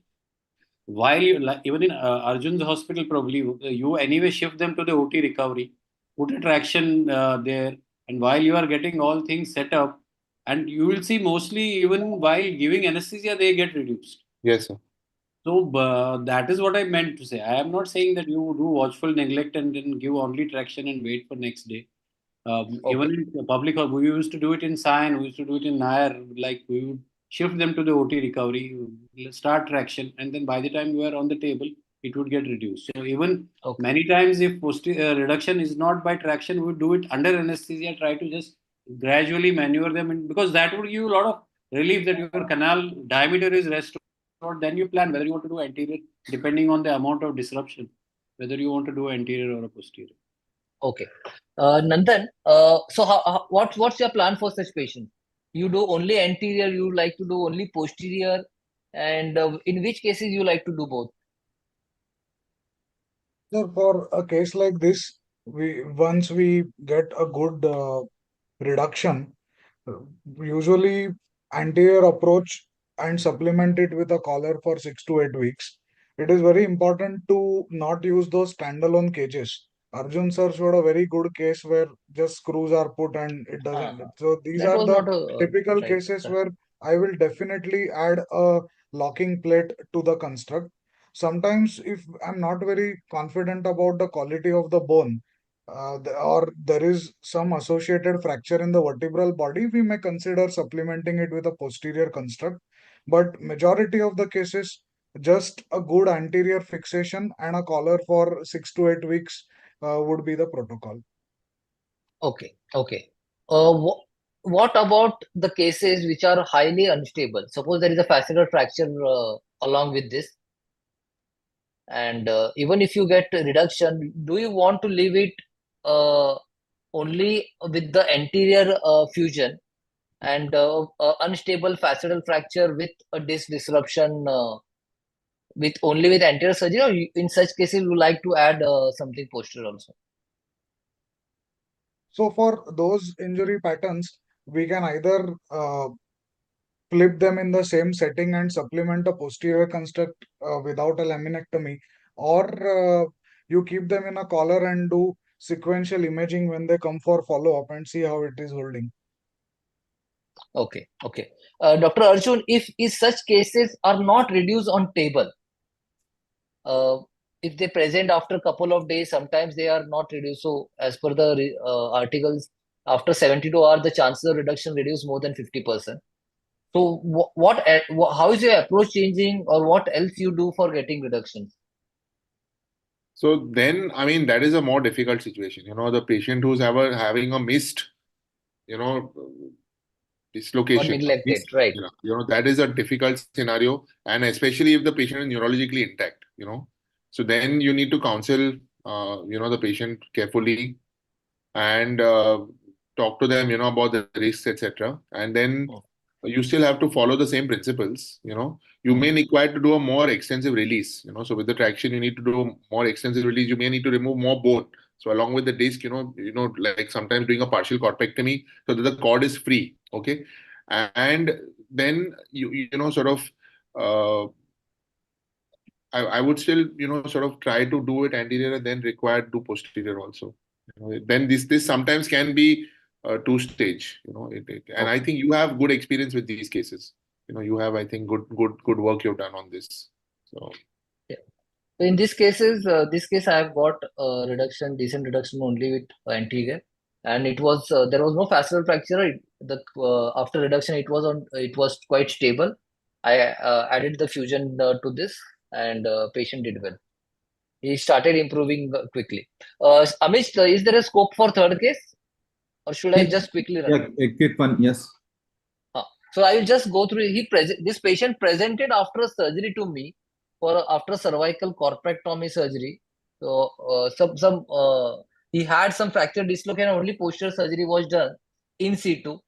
while you, like, even in Arjun's hospital, probably you anyway shift them to the OT recovery, put a traction there, and while you are getting all things set up, and you will see mostly even while giving anesthesia, they get reduced. Yes, sir. So that is what I meant to say. I am not saying that you do watchful neglect and then give only traction and wait for next day. Even in the public, we used to do it in Sion, we used to do it in Nair, like we would shift them to the OT recovery, start traction, and then by the time you are on the table, it would get reduced. So even many times if reduction is not by traction, we would do it under anesthesia, try to just gradually maneuver them in, because that would give you a lot of relief that your canal diameter is restored. Then you plan whether you want to do anterior, depending on the amount of disruption, whether you want to do anterior or a posterior. Okay. Nandan, so what's your plan for such patients? You do only anterior, you like to do only posterior, and in which cases you like to do both? So for a case like this, once we get a good reduction, usually anterior approach and supplement it with a collar for 6 to 8 weeks. It is very important to not use those standalone cages. Arjun sir showed a very good case where just screws are put and it doesn't. So these That are was the not a typical right. cases where I will definitely add a locking plate to the construct. Sometimes if I'm not very confident about the quality of the bone, or there is some associated fracture in the vertebral body, we may consider supplementing it with a posterior construct. But majority of the cases, just a good anterior fixation and a collar for 6 to 8 weeks would be the protocol. Okay. What about the cases which are highly unstable? Suppose there is a fascicular fracture along with this, and even if you get reduction, do you want to leave it only with the anterior fusion and unstable fascicular fracture with a disc disruption with anterior surgery, or in such cases you like to add something posterior also? So for those injury patterns, we can either flip them in the same setting and supplement a posterior construct without a laminectomy, or you keep them in a collar and do sequential imaging when they come for follow-up and see how it is holding. Okay. Dr. Arjun, if such cases are not reduced on table, if they present after a couple of days, sometimes they are not reduced. So as per the articles, after 72 hours, the chances of reduction reduce more than 50%. So how is your approach changing, or what else you do for getting reductions? So then, I mean, that is a more difficult situation. The patient who's having a missed, dislocation. Or neglected, right? That is a difficult scenario, and especially if the patient is neurologically intact. So then you need to counsel, the patient carefully and talk to them, about the risks, etc. And then you still have to follow the same principles. You may require to do a more extensive release. So with the traction, you need to do more extensive release. You may need to remove more bone. So along with the disc, like sometimes doing a partial corpectomy so that the cord is free. Okay, and then you sort of I would still, sort of try to do it anterior and then require to do posterior also. Then this sometimes can be two-stage, and I think you have good experience with these cases. You have, I think, good work you've done on this. So Yeah. So in this case I have got decent reduction only with anterior, and it was there was no fascial fracture. After reduction, it was quite stable. I added the fusion to this, and patient did well. He started improving quickly. Amit, is there a scope for third case, or should I just quickly run? Yeah, a quick one. Yes. So I will just go through. This patient presented after a surgery to me after cervical corpectomy surgery. So he had some fracture dislocation. Only posterior surgery was done in situ,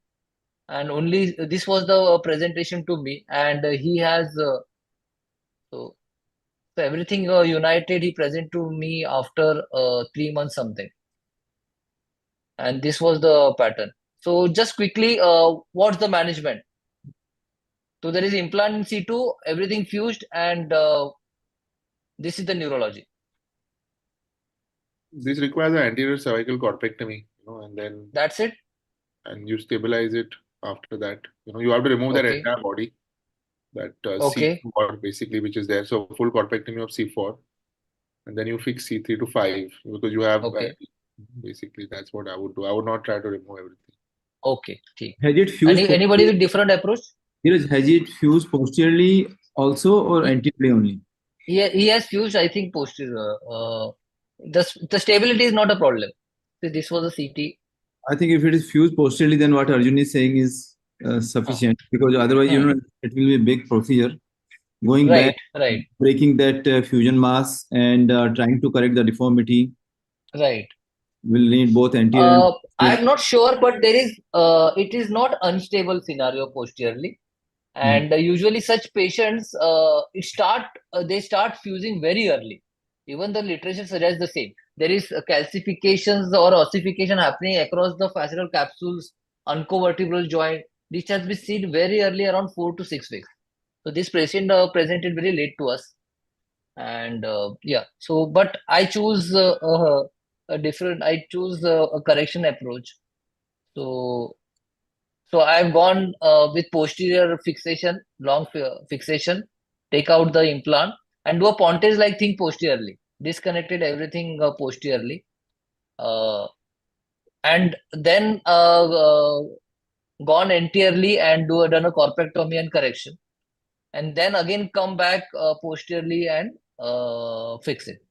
and only this was the presentation to me. And he has so everything united. He presented to me after 3 months something, and this was the pattern. So just quickly, what's the management? So there is implant in situ, everything fused, and this is the neurology. this requires an anterior cervical corpectomy, and then That's it. and you stabilize it after that. You have to remove that Okay. entire body, that Okay. C4 basically, which is there. So full corpectomy of C4, and then you fix C3 to 5 because you have Okay. basically that's what I would do. I would not try to remove everything. Okay. ठीक. Has it fused? Anybody with different approach? Neeraj, has it fused posteriorly also or anteriorly only? He has fused, I think, posterior. The stability is not a problem. So this was a CT. I think if it is fused posteriorly, then what Arjun is saying is sufficient, because otherwise, it will be a big procedure. Going back, Right. breaking that fusion mass and trying to correct the deformity Right. will need both anterior and I'm not sure, but there is it is not unstable scenario posteriorly. And usually such patients they start fusing very early. Even the literature suggests the same. There is calcifications or ossification happening across the fascial capsules, uncovertebral joint. This has been seen very early, around 4 to 6 weeks. So this patient presented very late to us. And so but I choose I choose a correction approach. So I've gone with posterior fixation, long fixation, take out the implant and do a Pontes-like thing posteriorly. Disconnected everything posteriorly. And then gone anteriorly and done a corpectomy and correction. And then again come back posteriorly and fix it.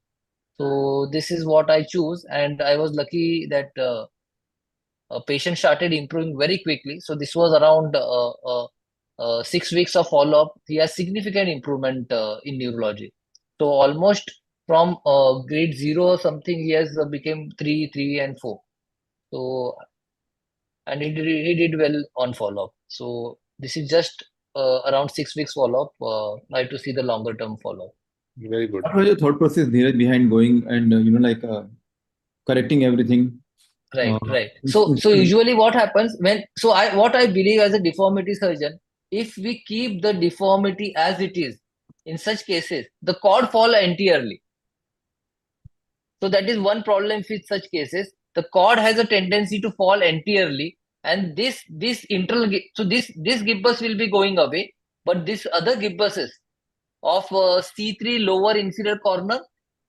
So this is what I choose. And I was lucky that a patient started improving very quickly. So this was around 6 weeks of follow-up. He has significant improvement in neurology. So almost from grade 0 or something, he has become 3, and 4. So and he did well on follow-up. So this is just around 6 weeks follow-up. I have to see the longer term follow-up. Very good. what was your thought process, Neeraj, behind going and correcting everything? Right. So usually what happens what I believe as a deformity surgeon, if we keep the deformity as it is, in such cases, the cord fall anteriorly. So that is one problem with such cases. The cord has a tendency to fall anteriorly, and this internal so this gibbous will be going away, but this other gibbuses of C3 lower inferior corner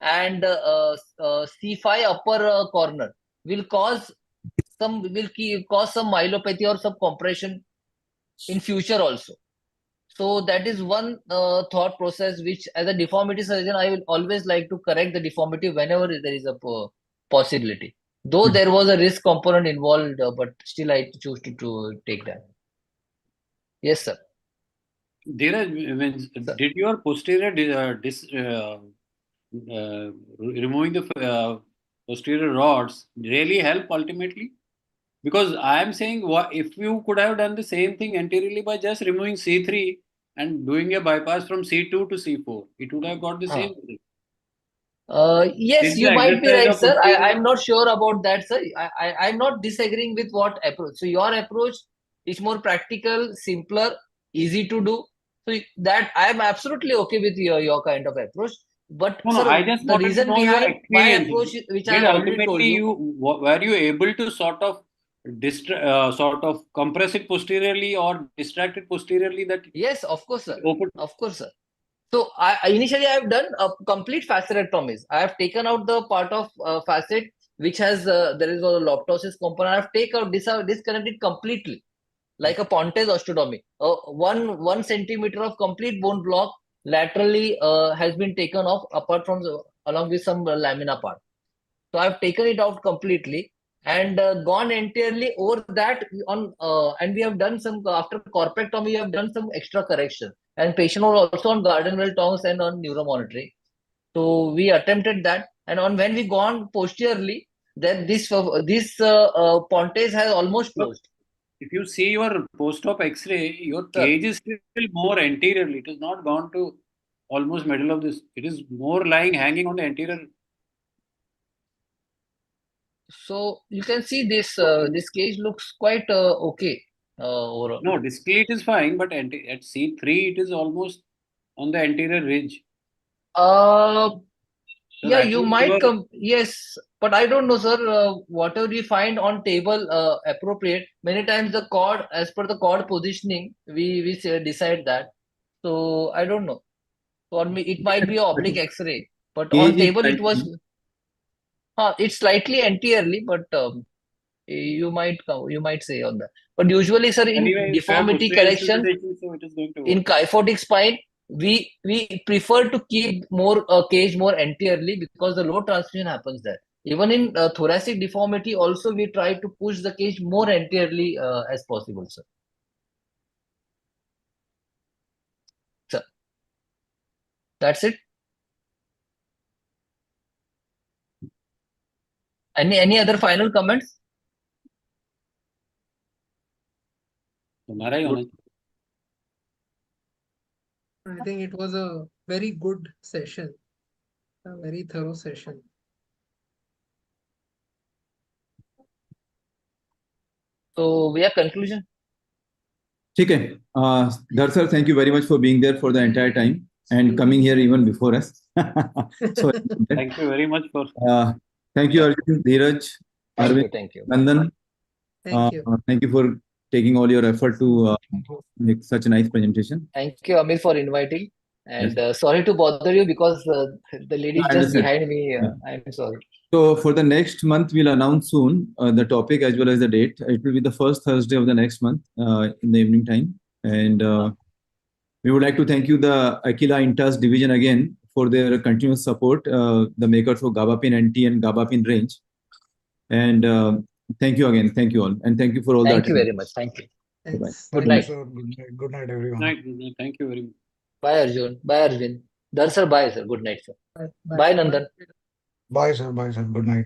and C5 upper corner will cause some myelopathy or some compression in future also. So that is one thought process which, as a deformity surgeon, I will always like to correct the deformity whenever there is a possibility. Though there was a risk component involved, but still I choose to take that. Yes, sir. Dhiraj, did your posterior removing the posterior rods really help ultimately? Because I am saying, if you could have done the same thing anteriorly by just removing C3 and doing a bypass from C2 to C4, it would have got the same result. Yes, you might be right, sir. I'm not sure about that, sir. I'm not disagreeing with what approach. So your approach is more practical, simpler, easy to do. So that I am absolutely okay with your kind of approach. But No, sir, I just the wanted to reason know your behind my experience. approach, which I Did have already told ultimately you, were you able to sort of sort of compress it posteriorly or distract it posteriorly that yes, of course, sir. open? Of course, sir. So initially I have done a complete facetotomies. I have taken out the part of facet which has there is a loptosis component. I have taken out disconnected completely, like a Pontes osteotomy. 1 centimeter of complete bone block laterally has been taken off, apart from along with some lamina part. So I've taken it out completely and gone entirely over that on, and we have done some after corpectomy. We have done some extra correction, and patient was also on garden well tongs and on neuromonitoring. So we attempted that, and on when we gone posteriorly, then this Pontes has almost closed. If you see your post-op X-ray, your Sir. cage is still more anteriorly. It has not gone to almost middle of this. It is more lying hanging on the anterior. So you can see this cage looks quite okay overall. No, discrete is fine, but at C3 it is almost on the anterior ridge. So Yeah, that you will might give a- come. Yes, but I don't know, sir. Whatever we find on table appropriate. Many times the cord, as per the cord positioning, we decide that. So I don't know. For me, it might be a oblique X-ray, but on Cage is table it was. slightly, It's slightly anteriorly, but you might say on that. But usually, sir, in Anyway, if you have deformity posterior correction, infiltration, so it is going to in work. kyphotic spine, we prefer to keep more cage more anteriorly because the low transmission happens there. Even in thoracic deformity, also we try to push the cage more anteriorly as possible, sir. Sir, that's it. Any other final comments? हमारा ही होना चाहिए. I think it was a very good session, a very thorough session. So we have conclusion. ठीक है. Dhar sir, thank you very much for being there for the entire time and coming here even before us. So Thank you very much for. thank you, Arjun, Dhiraj, Arvind, Thank you. Nandan. Thank you. Thank you for taking all your effort to make such a nice presentation. Thank you, Amit, for inviting. And Yes. sorry to bother you because the lady I just understand. behind me. Yeah. I'm sorry. So for the next month, we'll announce soon the topic as well as the date. It will be the first Thursday of the next month in the evening time. And we would like to thank you, the Aquila Intas division again, for their continuous support, the makers of Gabapin NT and Gabapin range. And thank you again. Thank you all. And thank you for all Thank that. you very much. Thank you. Thanks. Good Thank you, night. sir. Good night. Good night, everyone. Thank you very much. Bye, Arjun. Bye, Arvind. Dhar sir, bye, sir. Good night, sir. Bye. Bye, Nandan. Bye, sir. Bye, sir. Good night.